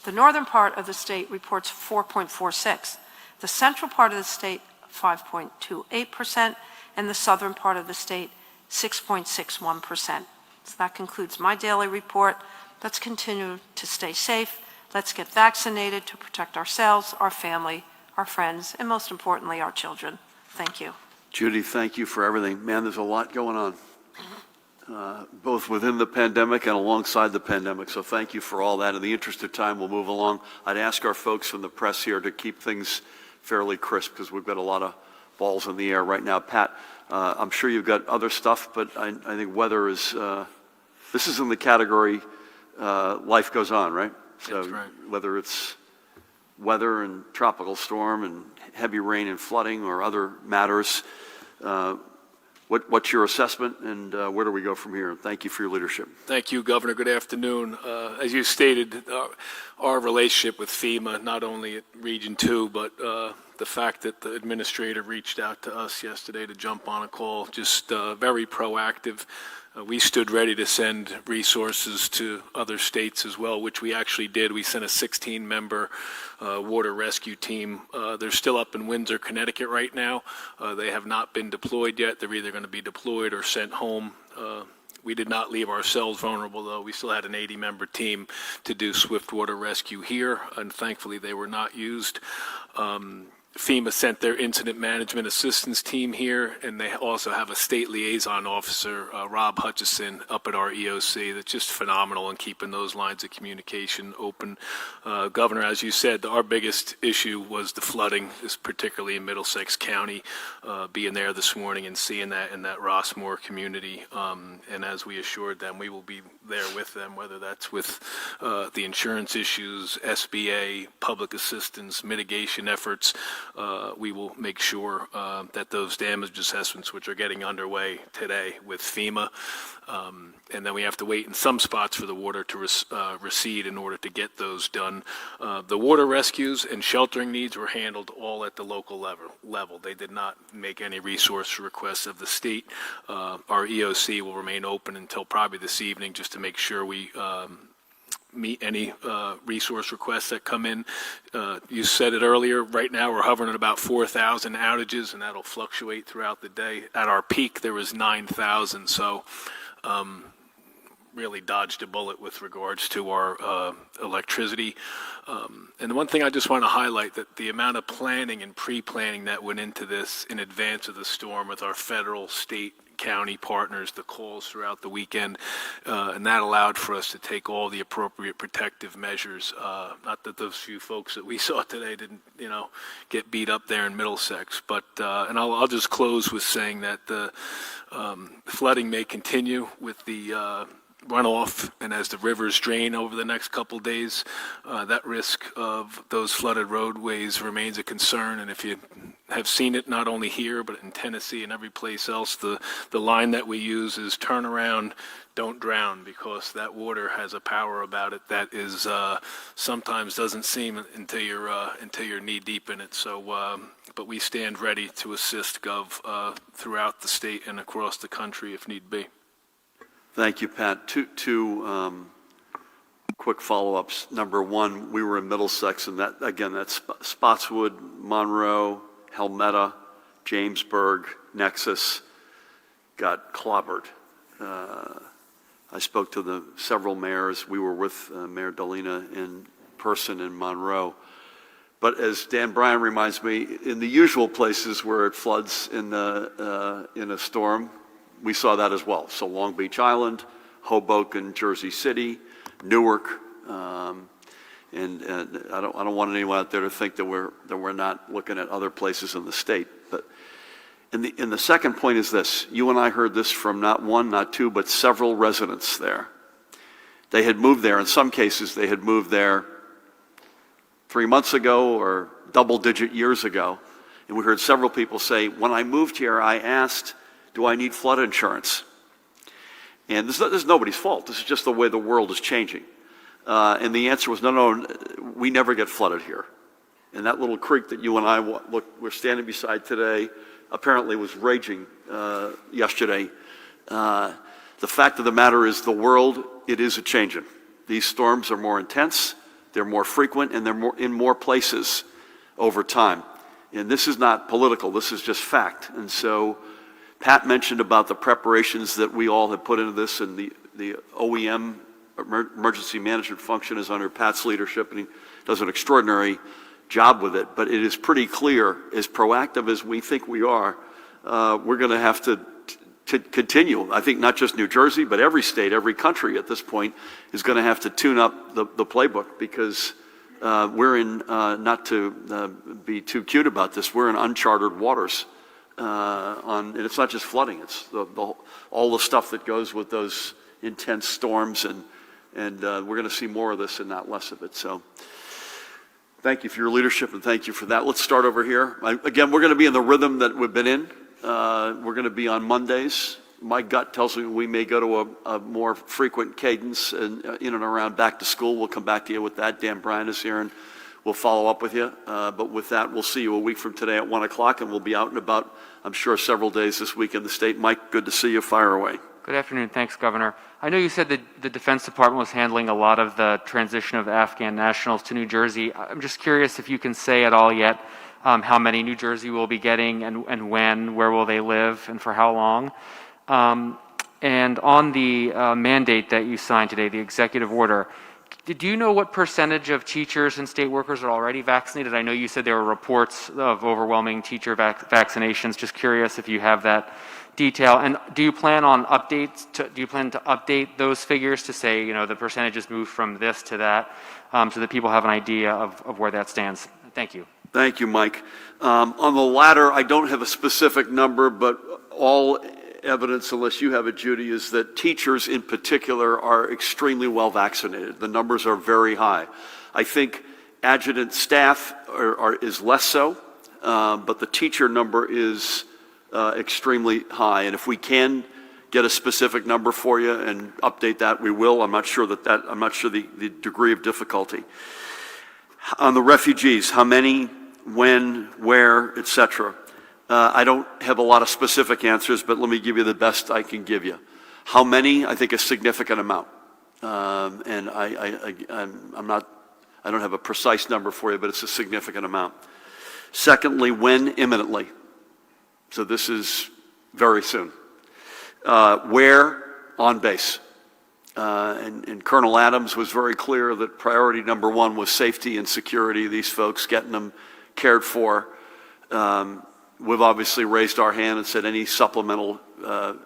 The northern part of the state reports 4.46%. The central part of the state, 5.28%, and the southern part of the state, 6.61%. So that concludes my daily report. Let's continue to stay safe. Let's get vaccinated to protect ourselves, our family, our friends, and most importantly, our children. Thank you. Judy, thank you for everything. Man, there's a lot going on, both within the pandemic and alongside the pandemic. So thank you for all that. In the interest of time, we'll move along. I'd ask our folks from the press here to keep things fairly crisp because we've got a lot of balls in the air right now. Pat, I'm sure you've got other stuff, but I think weather is, this is in the category life goes on, right? So That's right. Whether it's weather and tropical storm and heavy rain and flooding or other matters, what's your assessment and where do we go from here? Thank you for your leadership. Thank you, Governor. Good afternoon. As you stated, our relationship with FEMA, not only at Region 2, but the fact that the administrator reached out to us yesterday to jump on a call, just very proactive. We stood ready to send resources to other states as well, which we actually did. We sent a 16-member water rescue team. They're still up in Windsor, Connecticut right now. They have not been deployed yet. They're either going to be deployed or sent home. We did not leave ourselves vulnerable, though. We still had an 80-member team to do swift water rescue here, and thankfully they were not used. FEMA sent their incident management assistance team here, and they also have a state liaison officer, Rob Hutchison, up at our EOC that's just phenomenal in keeping those lines of communication open. Governor, as you said, our biggest issue was the flooding, particularly in Middlesex County, being there this morning and seeing that in that Rossmore community. And as we assured them, we will be there with them, whether that's with the insurance issues, SBA, public assistance, mitigation efforts. We will make sure that those damage assessments, which are getting underway today with FEMA, and then we have to wait in some spots for the water to recede in order to get those done. The water rescues and sheltering needs were handled all at the local level. They did not make any resource requests of the state. Our EOC will remain open until probably this evening just to make sure we meet any resource requests that come in. You said it earlier, right now we're hovering at about 4,000 outages, and that'll fluctuate throughout the day. At our peak, there was 9,000, so really dodged a bullet with regards to our electricity. And the one thing I just want to highlight, that the amount of planning and pre-planning that went into this in advance of the storm with our federal, state, county partners, the calls throughout the weekend, and that allowed for us to take all the appropriate protective measures. Not that those few folks that we saw today didn't, get beat up there in Middlesex, but and I'll just close with saying that the flooding may continue with the runoff, and as the rivers drain over the next couple days, that risk of those flooded roadways remains a concern. And if you have seen it not only here but in Tennessee and every place else, the line that we use is turn around, don't drown, because that water has a power about it that is sometimes doesn't seem until you're knee deep in it. So but we stand ready to assist Gov throughout the state and across the country if need be. Thank you, Pat. Two quick follow-ups. Number one, we were in Middlesex, and that's Spotswood, Monroe, Helmetta, Jamesburg, Nexus got clobbered. I spoke to several mayors. We were with Mayor Dolina in person in Monroe. But as Dan Bryan reminds me, in the usual places where it floods in a storm, we saw that as well. So Long Beach Island, Hoboken, Jersey City, Newark, and I don't want anyone out there to think that we're not looking at other places in the state. But the second point is this: you and I heard this from not one, not two, but several residents there. They had moved there. In some cases, they had moved there 3 months ago or double-digit years ago. And we heard several people say, when I moved here, I asked, do I need flood insurance? And this is nobody's fault. This is just the way the world is changing. And the answer was, no, we never get flooded here. And that little creek that you and I were standing beside today apparently was raging yesterday. The fact of the matter is the world, it is a-changing. These storms are more intense. They're more frequent, and they're in more places over time. And this is not political, this is just fact. And so Pat mentioned about the preparations that we all have put into this, and the OEM, emergency management function, is under Pat's leadership, and he does an extraordinary job with it. But it is pretty clear, as proactive as we think we are, we're going to have to continue. I think not just New Jersey, but every state, every country at this point is going to have to tune up the playbook, because we're in, not to be too cute about this, we're in uncharted waters. And it's not just flooding, it's all the stuff that goes with those intense storms, and we're going to see more of this and not less of it. So thank you for your leadership, and thank you for that. Let's start over here. Again, we're going to be in the rhythm that we've been in. We're going to be on Mondays. My gut tells me we may go to a more frequent cadence in and around back to school. We'll come back to you with that. Dan Bryan is here, and we'll follow up with you. But with that, we'll see you a week from today at 1 o'clock, and we'll be out and about, I'm sure, several days this week in the state. Mike, good to see you. Fire away. Good afternoon. Thanks, Governor. I know you said that the Defense Department was handling a lot of the transition of Afghan nationals to New Jersey. I'm just curious if you can say at all yet how many New Jersey will be getting, and when, where will they live, and for how long? And on the mandate that you signed today, the executive order, do you know what percentage of teachers and state workers are already vaccinated? I know you said there were reports of overwhelming teacher vaccinations. Just curious if you have that detail. And do you plan on updates? Do you plan to update those figures to say, you know, the percentages moved from this to that, so that people have an idea of where that stands? Thank you. Thank you, Mike. On the latter, I don't have a specific number, but all evidence, unless you have it, Judy, is that teachers in particular are extremely well vaccinated. The numbers are very high. I think adjutant staff is less so, but the teacher number is extremely high. And if we can get a specific number for you and update that, we will. I'm not sure I'm not sure the degree of difficulty. On the refugees, how many, when, where, etc. I don't have a lot of specific answers, but let me give you the best I can give you. How many? I think a significant amount. And I don't have a precise number for you, but it's a significant amount. Secondly, when? Imminently. So this is very soon. Where? On base. And Colonel Adams was very clear that priority number one was safety and security of these folks, getting them cared for. We've obviously raised our hand and said any supplemental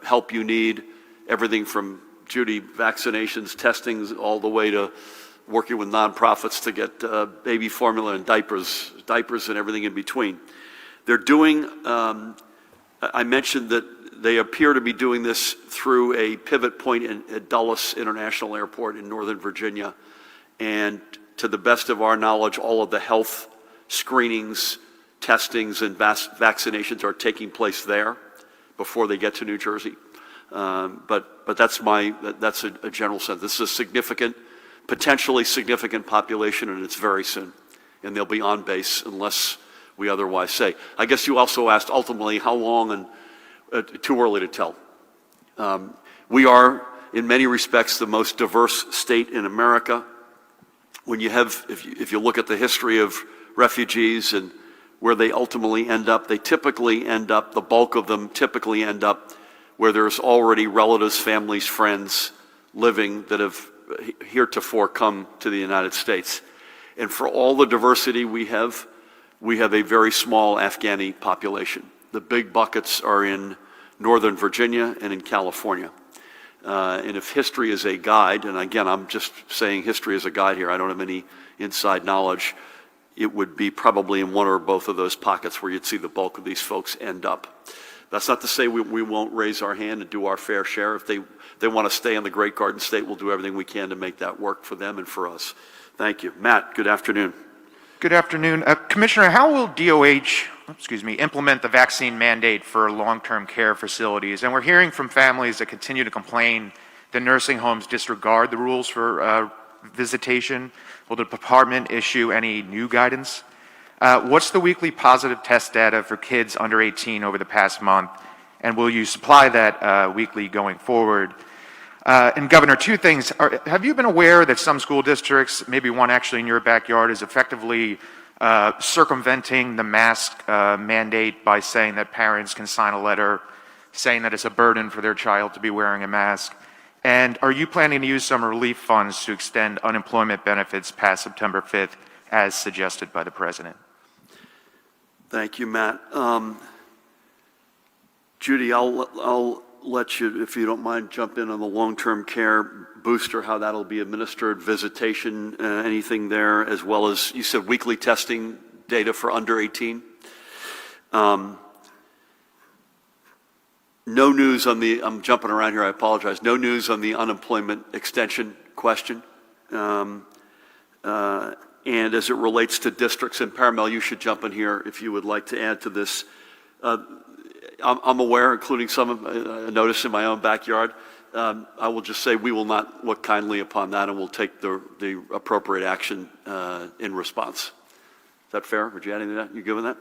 help you need, everything from Judy vaccinations, testings, all the way to working with nonprofits to get baby formula and diapers and everything in between. They're doing, I mentioned that they appear to be doing this through a pivot point at Dulles International Airport in Northern Virginia. And to the best of our knowledge, all of the health screenings, testings, and vaccinations are taking place there before they get to New Jersey. But that's a general sense. This is a significant, potentially significant population, and it's very soon. And they'll be on base unless we otherwise say. I guess you also asked ultimately how long, and too early to tell. We are, in many respects, the most diverse state in America. When you have, if you look at the history of refugees and where they ultimately end up, they typically end up, the bulk of them typically end up where there's already relatives, families, friends living that have heretofore come to the United States. And for all the diversity we have a very small Afghani population. The big buckets are in Northern Virginia and in California. And if history is a guide, and again, I'm just saying history is a guide here, I don't have any inside knowledge, it would be probably in one or both of those pockets where you'd see the bulk of these folks end up. That's not to say we won't raise our hand and do our fair share. If they want to stay in the Great Garden State, we'll do everything we can to make that work for them and for us. Thank you. Matt, good afternoon. Good afternoon. Commissioner, how will DOH, implement the vaccine mandate for long-term care facilities? And we're hearing from families that continue to complain that nursing homes disregard the rules for visitation. Will the department issue any new guidance? What's the weekly positive test data for kids under 18 over the past month? And will you supply that weekly going forward? And Governor, two things. Have you been aware that some school districts, maybe one actually in your backyard, is effectively circumventing the mask mandate by saying that parents can sign a letter saying that it's a burden for their child to be wearing a mask? And are you planning to use some relief funds to extend unemployment benefits past September 5th, as suggested by the President? Thank you, Matt. Judy, I'll let you, if you don't mind, jump in on the long-term care booster, how that'll be administered, visitation, anything there, as well as, you said, weekly testing data for under 18. No news on the, I'm jumping around here, I apologize, no news on the unemployment extension question. And as it relates to districts, and Paramel, you should jump in here if you would like to add to this. I'm aware, including some of a notice in my own backyard. I will just say we will not look kindly upon that, and we'll take the appropriate action in response. Is that fair? Would you add anything to that? You good with that?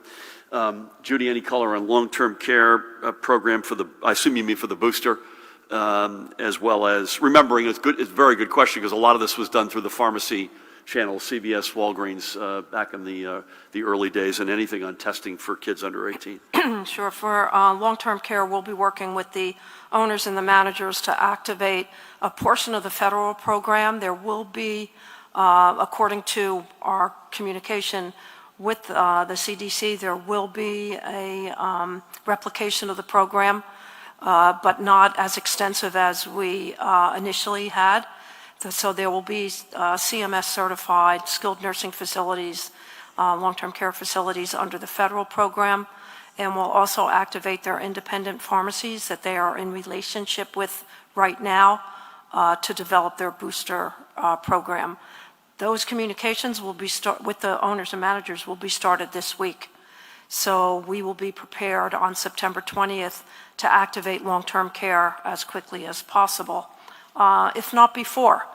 Judy, any color on long-term care program for the, I assume you mean for the booster, as well as, remembering it's good, it's a very good question because a lot of this was done through the pharmacy channel, CVS, Walgreens, back in the early days, and anything on testing for kids under 18. Sure. For long-term care, we'll be working with the owners and the managers to activate a portion of the federal program. There will be, according to our communication with the CDC, there will be a replication of the program, but not as extensive as we initially had. So there will be CMS certified skilled nursing facilities, long-term care facilities under the federal program, and we'll also activate their independent pharmacies that they are in relationship with right now to develop their booster program. Those communications will be with the owners and managers will be started this week. So we will be prepared on September 20th to activate long-term care as quickly as possible, if not before,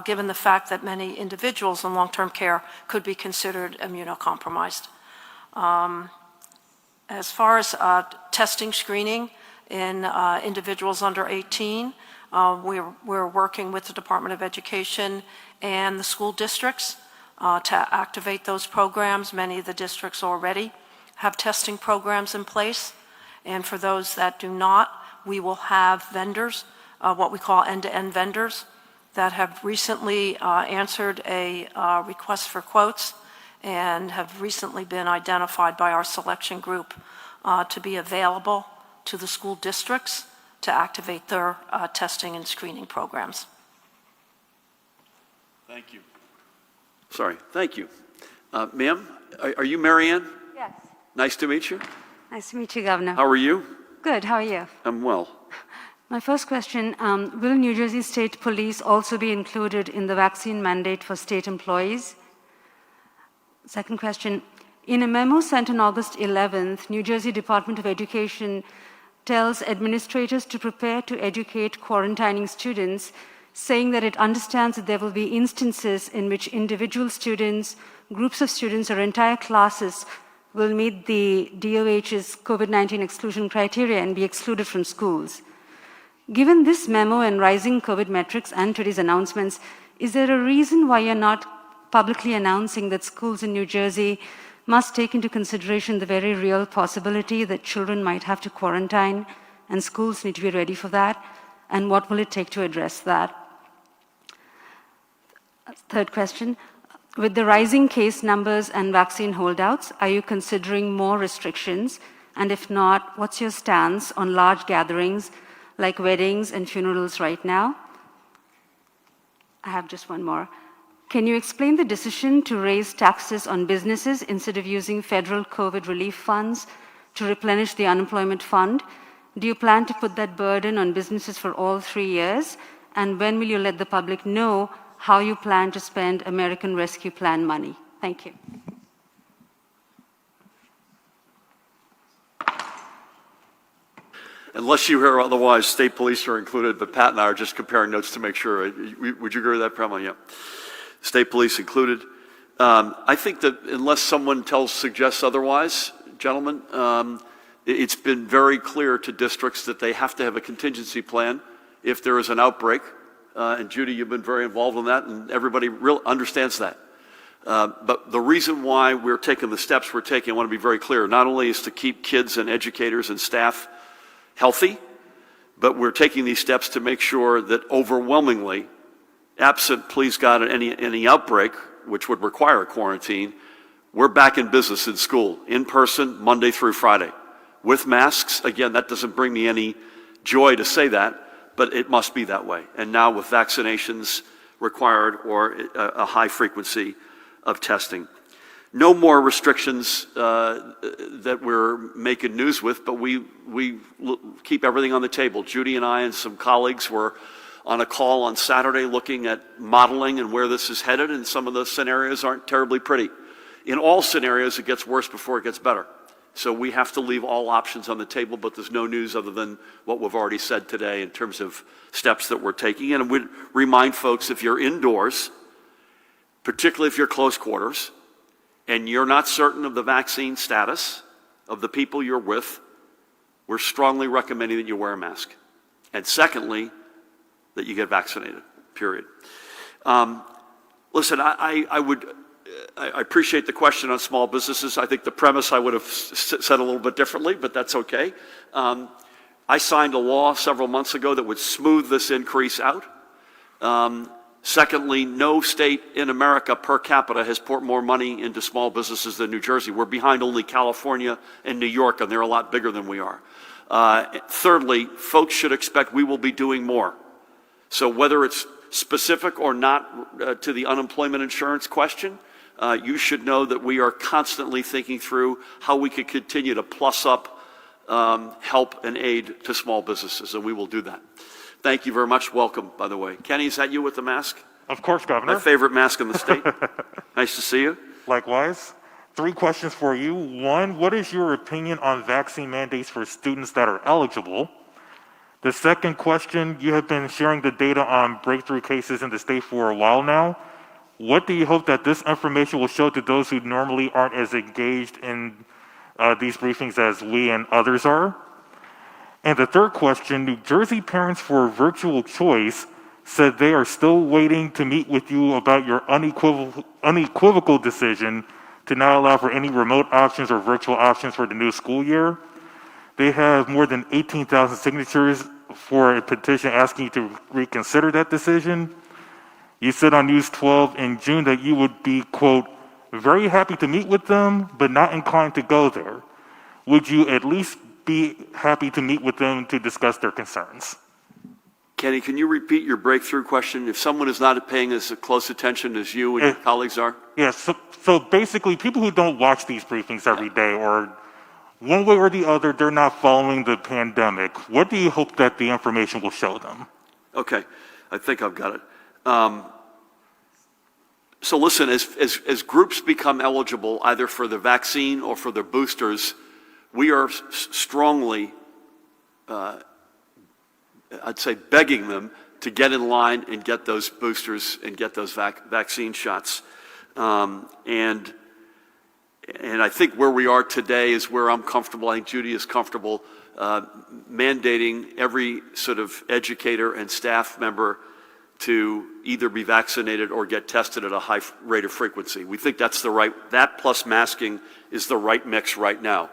given the fact that many individuals in long-term care could be considered immunocompromised. As far as testing screening in individuals under 18, we're working with the Department of Education and the school districts to activate those programs. Many of the districts already have testing programs in place. And for those that do not, we will have vendors, what we call end-to-end vendors, that have recently answered a request for quotes and have recently been identified by our selection group to be available to the school districts to activate their testing and screening programs. Thank you. Sorry, thank you. Ma'am, are you Marianne? Yes. Nice to meet you. Nice to meet you, Governor. How are you? Good. How are you? I'm well. My first question, will New Jersey State Police also be included in the vaccine mandate for state employees? Second question, in a memo sent on August 11th, New Jersey Department of Education tells administrators to prepare to educate quarantining students, saying that it understands that there will be instances in which individual students, groups of students, or entire classes will meet the DOH's COVID-19 exclusion criteria and be excluded from schools. Given this memo and rising COVID metrics and today's announcements, is there a reason why you're not publicly announcing that schools in New Jersey must take into consideration the very real possibility that children might have to quarantine and schools need to be ready for that? And what will it take to address that? Third question. With the rising case numbers and vaccine holdouts, are you considering more restrictions? And if not, what's your stance on large gatherings like weddings and funerals right now? I have just one more. Can you explain the decision to raise taxes on businesses instead of using federal COVID relief funds to replenish the unemployment fund? Do you plan to put that burden on businesses for all 3 years? And when will you let the public know how you plan to spend American Rescue Plan money? Thank you. Unless you hear otherwise, state police are included, but Pat and I are just comparing notes to make sure. Would you agree with that, Pramila? Yeah. State police included. I think that unless someone suggests otherwise, gentlemen, it's been very clear to districts that they have to have a contingency plan if there is an outbreak. And Judy, you've been very involved in that, and everybody understands that. But the reason why we're taking the steps we're taking, I want to be very clear, not only is to keep kids and educators and staff healthy, but we're taking these steps to make sure that overwhelmingly, absent, please God, any outbreak, which would require a quarantine, we're back in business in school, in person, Monday through Friday, with masks. Again, that doesn't bring me any joy to say that, but it must be that way. And now with vaccinations required or a high frequency of testing. No more restrictions that we're making news with, but we keep everything on the table. Judy and I and some colleagues were on a call on Saturday looking at modeling and where this is headed, and some of the scenarios aren't terribly pretty. In all scenarios, it gets worse before it gets better. So we have to leave all options on the table, but there's no news other than what we've already said today in terms of steps that we're taking. And we'd remind folks, if you're indoors, particularly if you're close quarters, and you're not certain of the vaccine status of the people you're with, we're strongly recommending that you wear a mask. And secondly, that you get vaccinated, period. Listen, I appreciate the question on small businesses. I think the premise I would have said a little bit differently, but that's okay. I signed a law several months ago that would smooth this increase out. Secondly, no state in America per capita has poured more money into small businesses than New Jersey. We're behind only California and New York, and they're a lot bigger than we are. Thirdly, folks should expect we will be doing more. So whether it's specific or not to the unemployment insurance question, you should know that we are constantly thinking through how we could continue to plus up help and aid to small businesses, and we will do that. Thank you very much. Welcome, by the way. Kenny, is that you with the mask? Of course, Governor. My favorite mask in the state. Nice to see you. Likewise. 3 questions for you. 1, what is your opinion on vaccine mandates for students that are eligible? The second question, you have been sharing the data on breakthrough cases in the state for a while now. What do you hope that this information will show to those who normally aren't as engaged in these briefings as we and others are? And the third question, New Jersey Parents for Virtual Choice said they are still waiting to meet with you about your unequivocal decision to not allow for any remote options or virtual options for the new school year. They have more than 18,000 signatures for a petition asking you to reconsider that decision. You said on News 12 in June that you would be, quote, very happy to meet with them, but not inclined to go there. Would you at least be happy to meet with them to discuss their concerns? Kenny, can you repeat your breakthrough question? If someone is not paying as close attention as you and your colleagues are? Yes, so basically people who don't watch these briefings every day, or one way or the other, they're not following the pandemic. What do you hope that the information will show them? Okay, I think I've got it. So listen, as groups become eligible either for the vaccine or for the boosters, we are strongly, I'd say, begging them to get in line and get those boosters and get those vaccine shots. And I think where we are today is where I'm comfortable. I think Judy is comfortable mandating every sort of educator and staff member to either be vaccinated or get tested at a high rate of frequency. We think that's that plus masking is the right mix right now.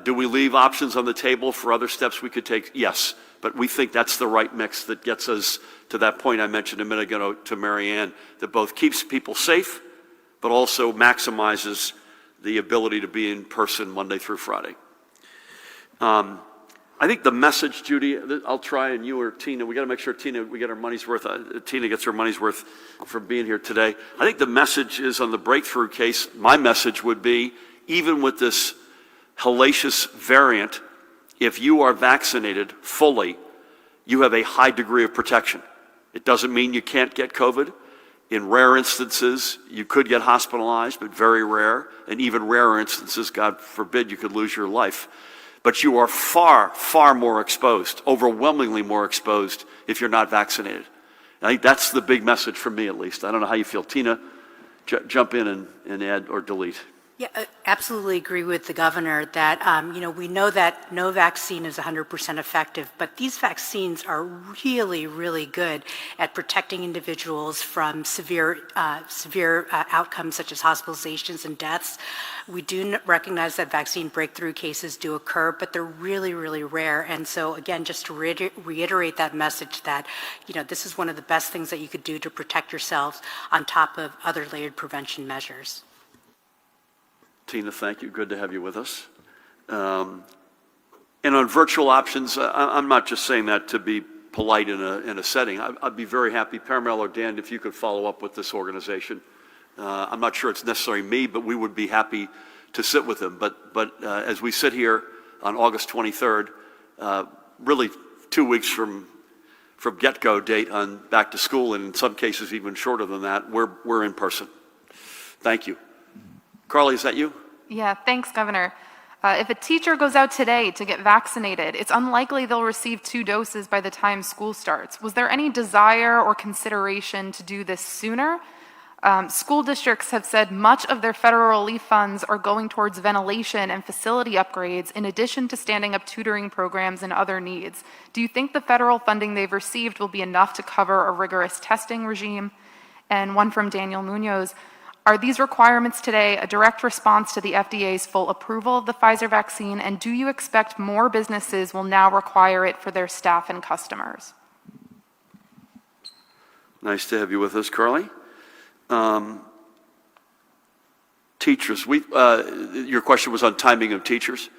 Do we leave options on the table for other steps we could take? Yes. but we think that's the right mix that gets us to that point I mentioned a minute ago to Mary Ann, that both keeps people safe, but also maximizes the ability to be in person Monday through Friday. I think the message, Judy, I'll try, and you or Tina, we got to make sure we get our money's worth. Tina gets her money's worth from being here today. I think the message is on the breakthrough case. My message would be, even with this hellacious variant, if you are vaccinated fully, you have a high degree of protection. It doesn't mean you can't get COVID. In rare instances, you could get hospitalized, but very rare. And even rarer instances, God forbid, you could lose your life. But you are far, far more exposed, overwhelmingly more exposed if you're not vaccinated. I think that's the big message from me, at least. I don't know how you feel. Tina, jump in and add or delete. Yeah, I absolutely agree with the governor that, we know that no vaccine is 100% effective, but these vaccines are really, really good at protecting individuals from severe outcomes such as hospitalizations and deaths. We do recognize that vaccine breakthrough cases do occur, but they're really, really rare. And so, again, just to reiterate that message that, this is one of the best things that you could do to protect yourselves on top of other layered prevention measures. Tina, thank you. Good to have you with us. And on virtual options, I'm not just saying that to be polite in a setting. I'd be very happy, Paramel or Dan, if you could follow up with this organization. I'm not sure it's necessarily me, but we would be happy to sit with them. But as we sit here on August 23rd, really 2 weeks from get-go date on back to school, and in some cases even shorter than that, we're in person. Thank you. Carly, is that you? Yeah, thanks, Governor. If a teacher goes out today to get vaccinated, it's unlikely they'll receive 2 doses by the time school starts. Was there any desire or consideration to do this sooner? School districts have said much of their federal relief funds are going towards ventilation and facility upgrades in addition to standing up tutoring programs and other needs. Do you think the federal funding they've received will be enough to cover a rigorous testing regime? And one from Daniel Munoz. Are these requirements today a direct response to the FDA's full approval of the Pfizer vaccine, and do you expect more businesses will now require it for their staff and customers? Nice to have you with us, Carly. Teachers, your question was on timing of teachers.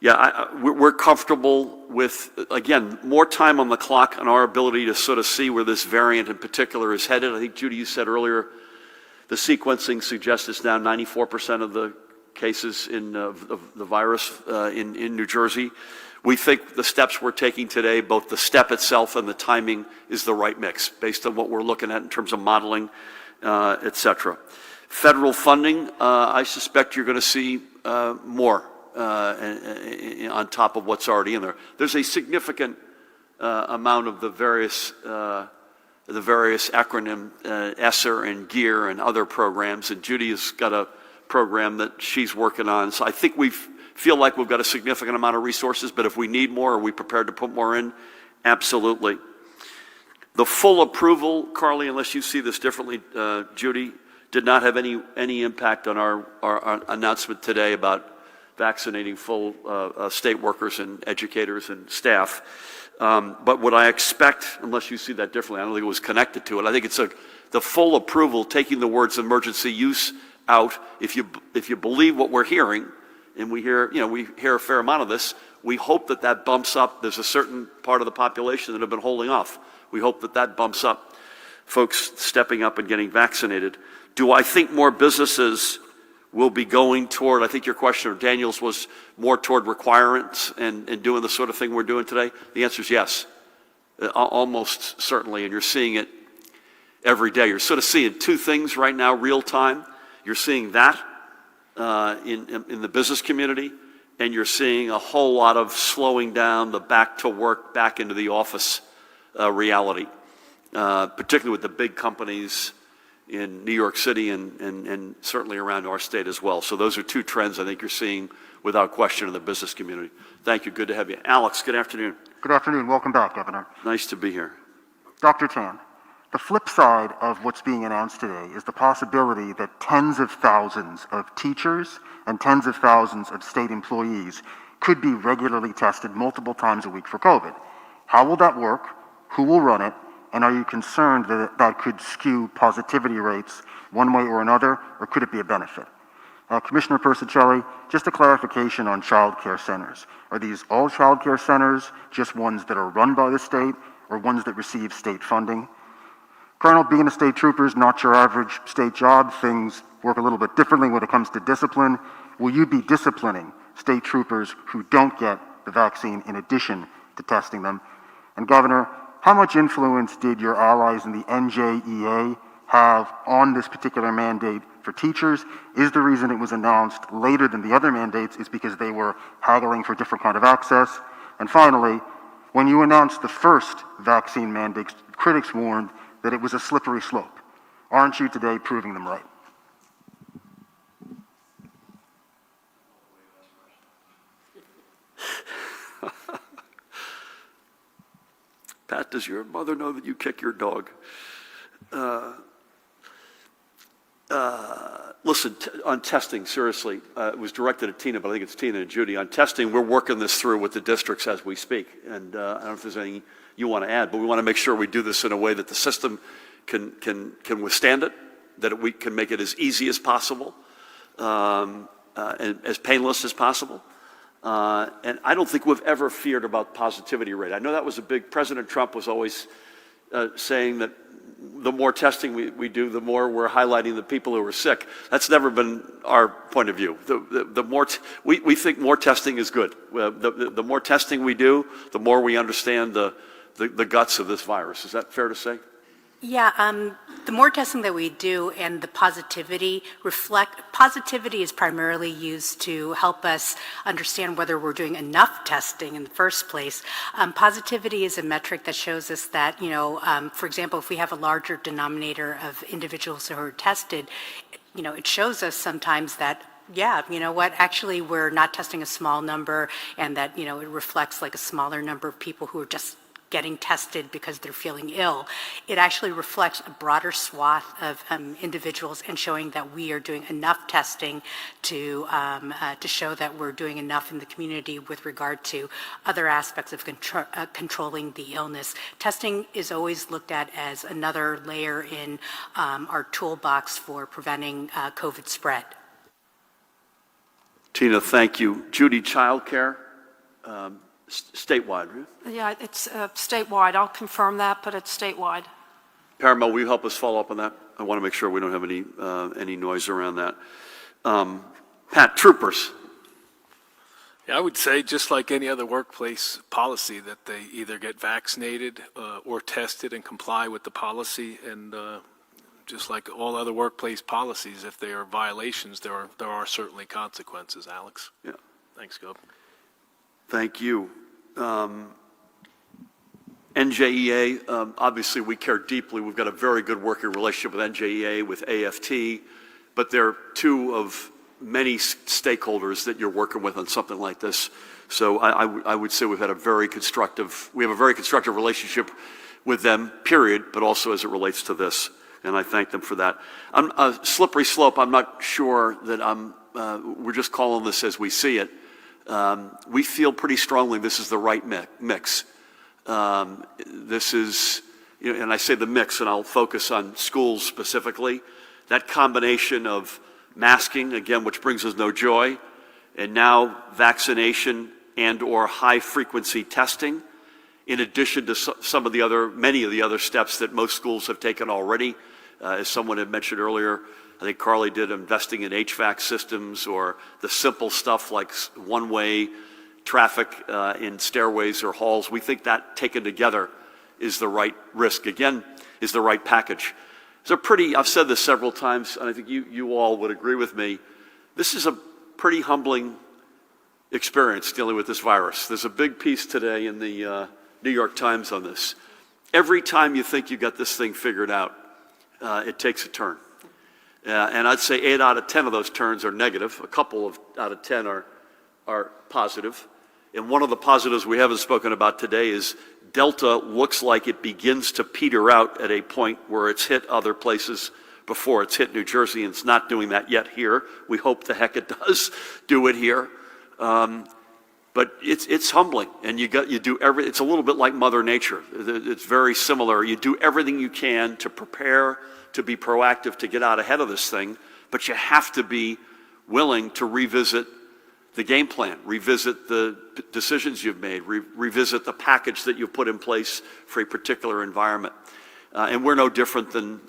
Yeah, we're comfortable with, again, more time on the clock on our ability to sort of see where this variant in particular is headed. I think, Judy, you said earlier, the sequencing suggests it's now 94% of the cases of the virus in New Jersey. We think the steps we're taking today, both the step itself and the timing, is the right mix based on what we're looking at in terms of modeling, et cetera. Federal funding, I suspect you're going to see more on top of what's already in there. There's a significant amount of the various acronym, ESSER and GEAR and other programs, and Judy has got a program that she's working on. So I think we feel like we've got a significant amount of resources, but if we need more, are we prepared to put more in? Absolutely. The full approval, Carly, unless you see this differently, Judy, did not have any impact on our announcement today about vaccinating full state workers and educators and staff. But what I expect, unless you see that differently, I don't think it was connected to it. I think it's the full approval, taking the words emergency use out. If you believe what we're hearing, and we hear a fair amount of this, we hope that bumps up. There's a certain part of the population that have been holding off. We hope that bumps up folks stepping up and getting vaccinated. Do I think more businesses will be going toward, I think your question, or Daniel's, was more toward requirements and doing the sort of thing we're doing today? The answer is yes, almost certainly, and you're seeing it every day. You're sort of seeing 2 things right now, real time. You're seeing that in the business community, and you're seeing a whole lot of slowing down the back to work, back into the office reality, particularly with the big companies in New York City and certainly around our state as well. So those are 2 trends I think you're seeing without question in the business community. Thank you. Good to have you. Alex, good afternoon. Good afternoon. Welcome back, Governor. Nice to be here. Dr. Tan, the flip side of what's being announced today is the possibility that tens of thousands of teachers and tens of thousands of state employees could be regularly tested multiple times a week for COVID. How will that work? Who will run it? And are you concerned that that could skew positivity rates one way or another, or could it be a benefit? Commissioner Persicelli, just a clarification on child care centers. Are these all child care centers, just ones that are run by the state, or ones that receive state funding? Colonel, being a state trooper is not your average state job. Things work a little bit differently when it comes to discipline. Will you be disciplining state troopers who don't get the vaccine in addition to testing them? And Governor, how much influence did your allies in the NJ.com have on this particular mandate for teachers? Is the reason it was announced later than the other mandates is because they were haggling for different kind of access? And finally, when you announced the first vaccine mandate, critics warned that it was a slippery slope. Aren't you today proving them right? Pat, does your mother know that you kick your dog? Listen, on testing, seriously, it was directed at Tina, but I think it's Tina and Judy. On testing, we're working this through with the districts as we speak. And I don't know if there's anything you want to add, but we want to make sure we do this in a way that the system can withstand it, that we can make it as easy as possible, and as painless as possible. And I don't think we've ever feared about positivity rate. I know that was a big, President Trump was always saying that the more testing we do, the more we're highlighting the people who are sick. That's never been our point of view. The more we think more testing is good. The more testing we do, the more we understand the guts of this virus. Is that fair to say? Yeah, the more testing that we do and the positivity is primarily used to help us understand whether we're doing enough testing in the first place. Positivity is a metric that shows us that, for example, if we have a larger denominator of individuals who are tested, it shows us sometimes that, yeah, you know what, actually we're not testing a small number, and that, it reflects like a smaller number of people who are just getting tested because they're feeling ill. It actually reflects a broader swath of individuals and showing that we are doing enough testing to show that we're doing enough in the community with regard to other aspects of controlling the illness. Testing is always looked at as another layer in our toolbox for preventing COVID spread. Tina, thank you. Judy, childcare. Statewide, right? Yeah, it's statewide. I'll confirm that, but it's statewide. Paramount, will you help us follow up on that? I want to make sure we don't have any noise around that. Pat, troopers. Yeah, I would say just like any other workplace policy that they either get vaccinated or tested and comply with the policy, and just like all other workplace policies, if they are violations, there are certainly consequences, Alex. Yeah. Thanks, Gov. Thank you. NJEA, obviously we care deeply. We've got a very good working relationship with NJEA, with AFT, but they're two of many stakeholders that you're working with on something like this. So I would say we have a very constructive relationship with them, period, but also as it relates to this. And I thank them for that. A slippery slope, I'm not sure that we're just calling this as we see it. We feel pretty strongly this is the right mix. This is, and I say the mix, and I'll focus on schools specifically, that combination of masking, again, which brings us no joy, and now vaccination and or high-frequency testing, in addition to many of the other steps that most schools have taken already. As someone had mentioned earlier, I think Carly did, investing in HVAC systems, or the simple stuff like one-way traffic in stairways or halls. We think that taken together is the right risk, again, is the right package. I've said this several times, and I think you all would agree with me, this is a pretty humbling experience dealing with this virus. There's a big piece today in the New York Times on this. Every time you think you got this thing figured out, it takes a turn. And I'd say 8 out of 10 of those turns are negative. A couple out of 10 are positive. And one of the positives we haven't spoken about today is Delta looks like it begins to peter out at a point where it's hit other places before it's hit New Jersey, and it's not doing that yet here. We hope the heck it does do it here. But But it's humbling, and you do it's a little bit like Mother Nature. It's very similar. You do everything you can to prepare, to be proactive, to get out ahead of this thing, but you have to be willing to revisit the game plan, revisit the decisions you've made, revisit the package that you've put in place for a particular environment. And we're no different than,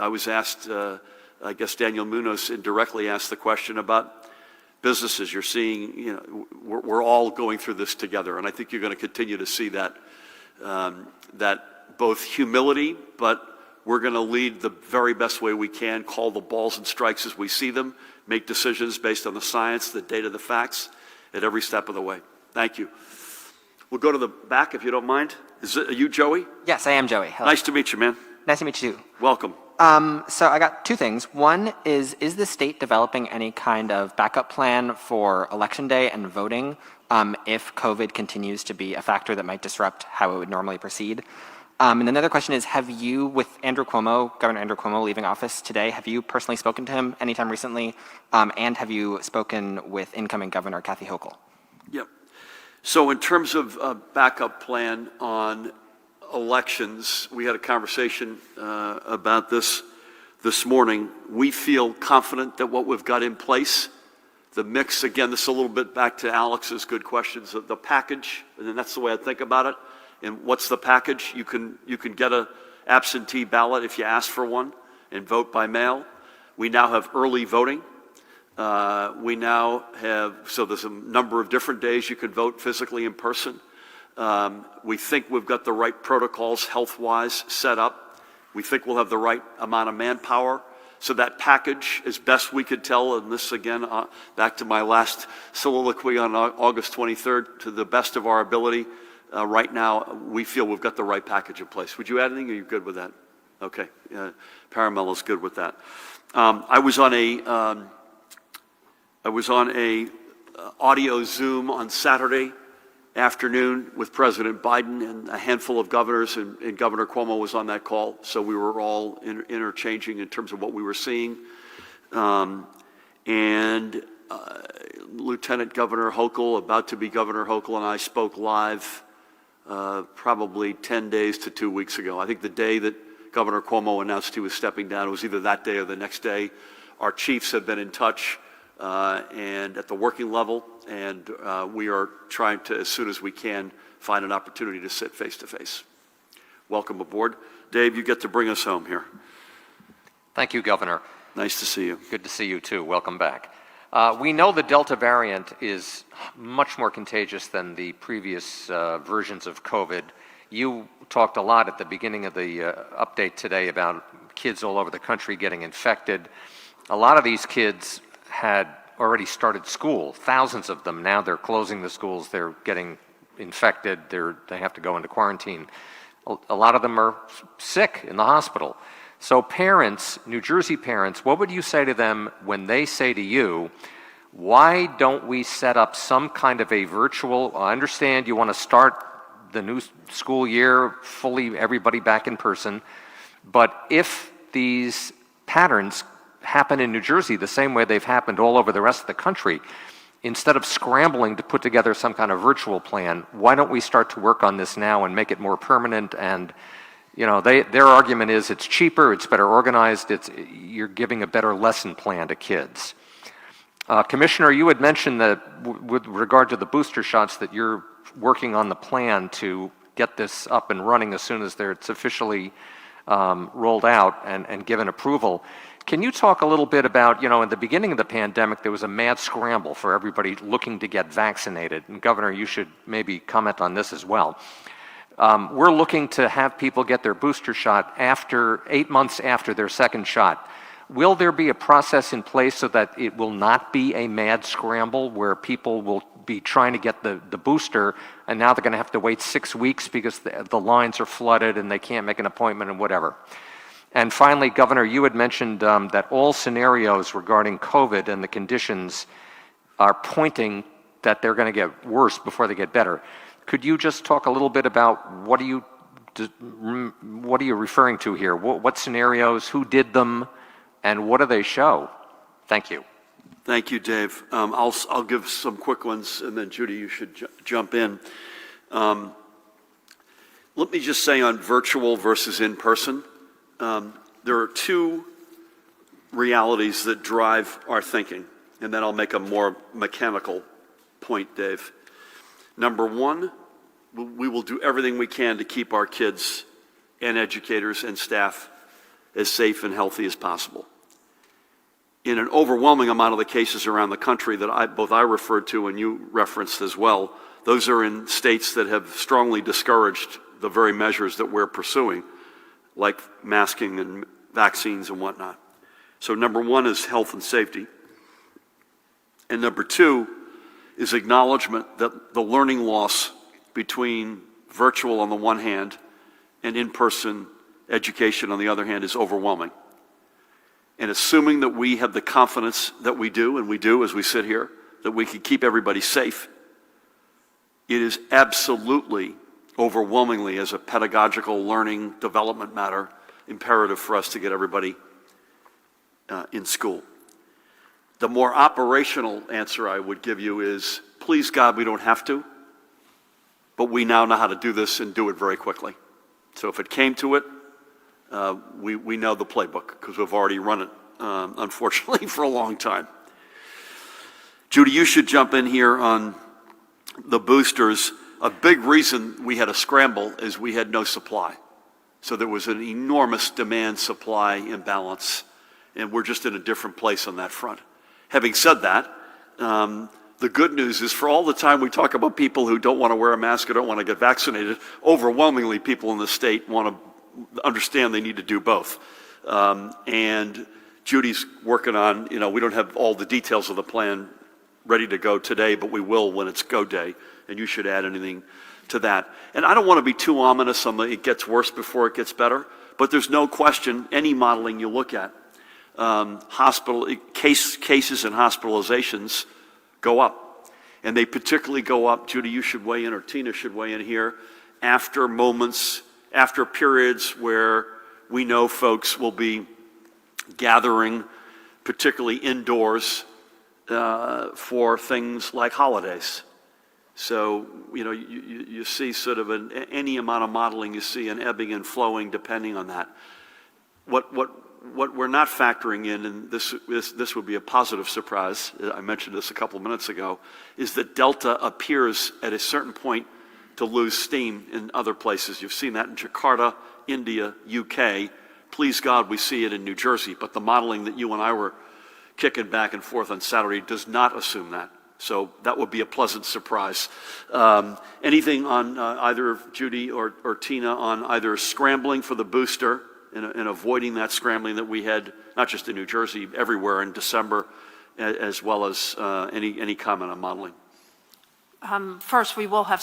I was asked, I guess Daniel Munoz indirectly asked the question about businesses. You're seeing, we're all going through this together, and I think you're going to continue to see that, that both humility, but we're going to lead the very best way we can, call the balls and strikes as we see them, make decisions based on the science, the data, the facts, at every step of the way. Thank you. We'll go to the back if you don't mind. Are you Joey? Yes, I am Joey. Hello. Nice to meet you, man. Nice to meet you too. Welcome. So I got two things. One is the state developing any kind of backup plan for Election Day and voting if COVID continues to be a factor that might disrupt how it would normally proceed? And another question is, have you, with Andrew Cuomo, Governor Andrew Cuomo leaving office today, have you personally spoken to him anytime recently? And have you spoken with incoming Governor Kathy Hochul? Yep. So in terms of a backup plan on elections, we had a conversation about this morning. We feel confident that what we've got in place, the mix, again, this is a little bit back to Alex's good questions, the package, and then that's the way I think about it. And what's the package? You can get an absentee ballot if you ask for one and vote by mail. We now have early voting. We now have, so there's a number of different days you can vote physically in person. We think we've got the right protocols health-wise set up. We think we'll have the right amount of manpower. So that package, as best we could tell, and this again, back to my last soliloquy on August 23rd, to the best of our ability, right now, we feel we've got the right package in place. Would you add anything, or are you good with that? Okay, Paramel is good with that. I was on a audio Zoom on Saturday afternoon with President Biden and a handful of governors, and Governor Cuomo was on that call, so we were all interchanging in terms of what we were seeing. Lieutenant Governor Hochul, about to be Governor Hochul, and I spoke live probably 10 days to 2 weeks ago. I think the day that Governor Cuomo announced he was stepping down, it was either that day or the next day. Our chiefs have been in touch and at the working level, and we are trying to, as soon as we can, find an opportunity to sit face to face. Welcome aboard. Dave, you get to bring us home here. Thank you, Governor. Nice to see you. Good to see you too. Welcome back. We know the Delta variant is much more contagious than the previous versions of COVID. You talked a lot at the beginning of the update today about kids all over the country getting infected. A lot of these kids had already started school, thousands of them. Now they're closing the schools, they're getting infected, they have to go into quarantine. A lot of them are sick in the hospital. So parents, New Jersey parents, what would you say to them when they say to you, why don't we set up some kind of a virtual, I understand you want to start the new school year fully, everybody back in person, but if these patterns happen in New Jersey the same way they've happened all over the rest of the country, instead of scrambling to put together some kind of virtual plan, why don't we start to work on this now and make it more permanent? And you know, their argument is it's cheaper, it's better organized, you're giving a better lesson plan to kids. Commissioner, you had mentioned that with regard to the booster shots that you're working on the plan to get this up and running as soon as it's officially rolled out and given approval. Can you talk a little bit about, in the beginning of the pandemic, there was a mad scramble for everybody looking to get vaccinated. And Governor, you should maybe comment on this as well. We're looking to have people get their booster shot 8 months after their second shot. Will there be a process in place so that it will not be a mad scramble where people will be trying to get the booster and now they're going to have to wait 6 weeks because the lines are flooded and they can't make an appointment and whatever? And finally, Governor, you had mentioned that all scenarios regarding COVID and the conditions are pointing that they're going to get worse before they get better. Could you just talk a little bit about what are you referring to here? What scenarios, who did them, and what do they show? Thank you. Thank you, Dave. I'll give some quick ones, and then Judy, you should jump in. Let me just say on virtual versus in person, there are two realities that drive our thinking, and then I'll make a more mechanical point, Dave. Number one, we will do everything we can to keep our kids and educators and staff as safe and healthy as possible. In an overwhelming amount of the cases around the country that both I referred to and you referenced as well, those are in states that have strongly discouraged the very measures that we're pursuing, like masking and vaccines and whatnot. So number one is health and safety. And number two is acknowledgement that the learning loss between virtual on the one hand and in-person education on the other hand is overwhelming. And assuming that we have the confidence that we do, and we do as we sit here, that we can keep everybody safe, it is absolutely, overwhelmingly, as a pedagogical learning development matter, imperative for us to get everybody in school. The more operational answer I would give you is, please God, we don't have to, but we now know how to do this and do it very quickly. So if it came to it, we know the playbook because we've already run it, unfortunately, for a long time. Judy, you should jump in here on the boosters. A big reason we had a scramble is we had no supply. So there was an enormous demand-supply imbalance, and we're just in a different place on that front. Having said that, the good news is for all the time we talk about people who don't want to wear a mask or don't want to get vaccinated, overwhelmingly people in the state want to understand they need to do both. And Judy's working on, we don't have all the details of the plan ready to go today, but we will when it's go day, and you should add anything to that. And I don't want to be too ominous on it gets worse before it gets better, but there's no question, any modeling you look at, cases and hospitalizations go up. And they particularly go up, Judy, you should weigh in, or Tina should weigh in here, after periods where we know folks will be gathering, particularly indoors, for things like holidays. So, you see sort of any amount of modeling, you see an ebbing and flowing depending on that. What we're not factoring in, and this would be a positive surprise, I mentioned this a couple of minutes ago, is that Delta appears at a certain point to lose steam in other places. You've seen that in Jakarta, India, UK. Please God, we see it in New Jersey, but the modeling that you and I were kicking back and forth on Saturday does not assume that. So that would be a pleasant surprise. Anything on either Judy or Tina on either scrambling for the booster and avoiding that scrambling that we had, not just in New Jersey, everywhere in December, as well as any comment on modeling? First, we will have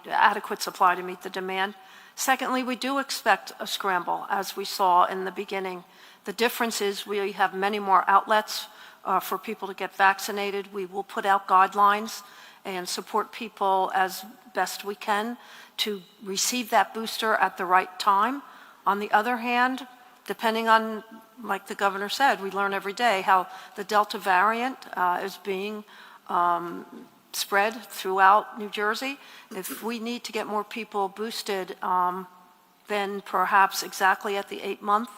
adequate supply to meet the demand. Secondly, we do expect a scramble, as we saw in the beginning. The difference is we have many more outlets for people to get vaccinated. We will put out guidelines and support people as best we can to receive that booster at the right time. On the other hand, depending on, like the governor said, we learn every day how the Delta variant is being spread throughout New Jersey. If we need to get more people boosted, then perhaps exactly at the 8-month,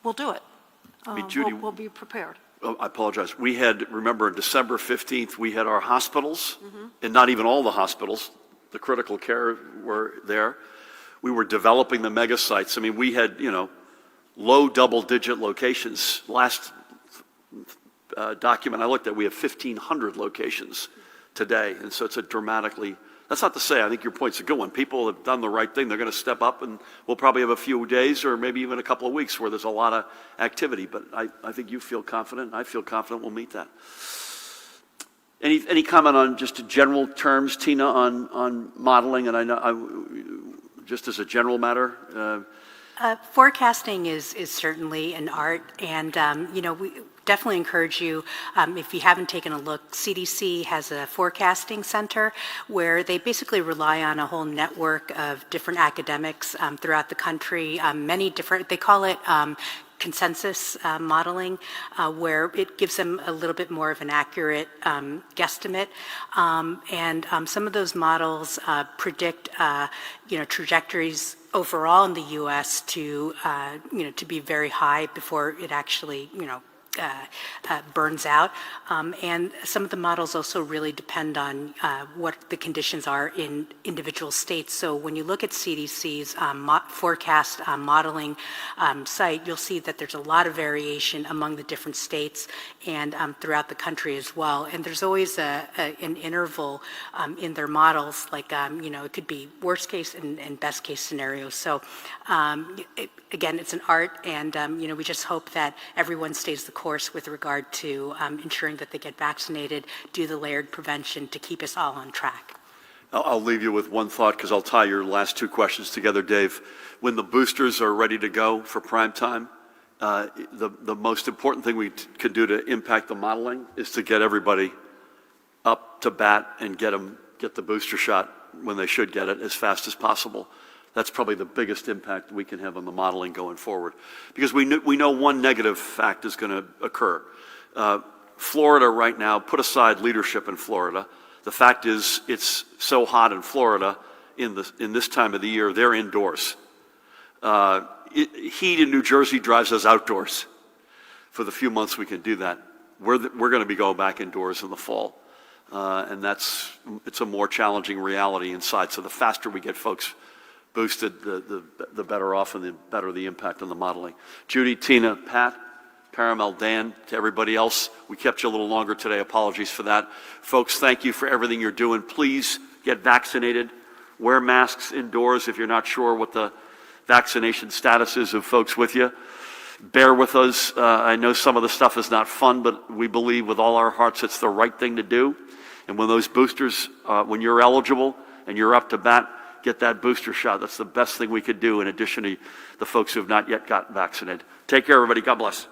we'll do it. Judy, we'll be prepared. Oh, I apologize. We had, remember, December 15th, we had our hospitals, and not even all the hospitals, the critical care were there. We were developing the mega sites. I mean, we had, low double-digit locations. Last document I looked at, we have 1,500 locations today, and so it's a dramatically, that's not to say, I think your point's a good one. People have done the right thing. They're going to step up, and we'll probably have a few days or maybe even a couple of weeks where there's a lot of activity, but I think you feel confident, and I feel confident we'll meet that. Any comment on just general terms, Tina, on modeling? And I know, just as a general matter? Forecasting is certainly an art, and we definitely encourage you, if you haven't taken a look, CDC has a forecasting center where they basically rely on a whole network of different academics throughout the country, many different, they call it consensus modeling, where it gives them a little bit more of an accurate guesstimate. And some of those models predict, trajectories overall in the U.S. to be very high before it actually, burns out. And some of the models also really depend on what the conditions are in individual states. So when you look at CDC's forecast modeling site, you'll see that there's a lot of variation among the different states and throughout the country as well. And there's always an interval in their models, like, it could be worst case and best case scenarios. So again, it's an art, and we just hope that everyone stays the course with regard to ensuring that they get vaccinated, do the layered prevention to keep us all on track. I'll leave you with one thought, because I'll tie your last two questions together, Dave. When the boosters are ready to go for prime time, the most important thing we could do to impact the modeling is to get everybody up to bat and get the booster shot when they should get it as fast as possible. That's probably the biggest impact we can have on the modeling going forward, because we know one negative fact is going to occur. Florida right now, put aside leadership in Florida, the fact is it's so hot in Florida in this time of the year, they're indoors. Heat in New Jersey drives us outdoors. For the few months we can do that, we're going to be going back indoors in the fall. And it's a more challenging reality inside. So the faster we get folks boosted, the better off and the better the impact on the modeling. Judy, Tina, Pat, Paramel, Dan, to everybody else, we kept you a little longer today. Apologies for that. Folks, thank you for everything you're doing. Please get vaccinated. Wear masks indoors if you're not sure what the vaccination status is of folks with you. Bear with us. I know some of the stuff is not fun, but we believe with all our hearts it's the right thing to do. And when those boosters, when you're eligible and you're up to bat, get that booster shot. That's the best thing we could do in addition to the folks who have not yet gotten vaccinated. Take care, everybody. God bless.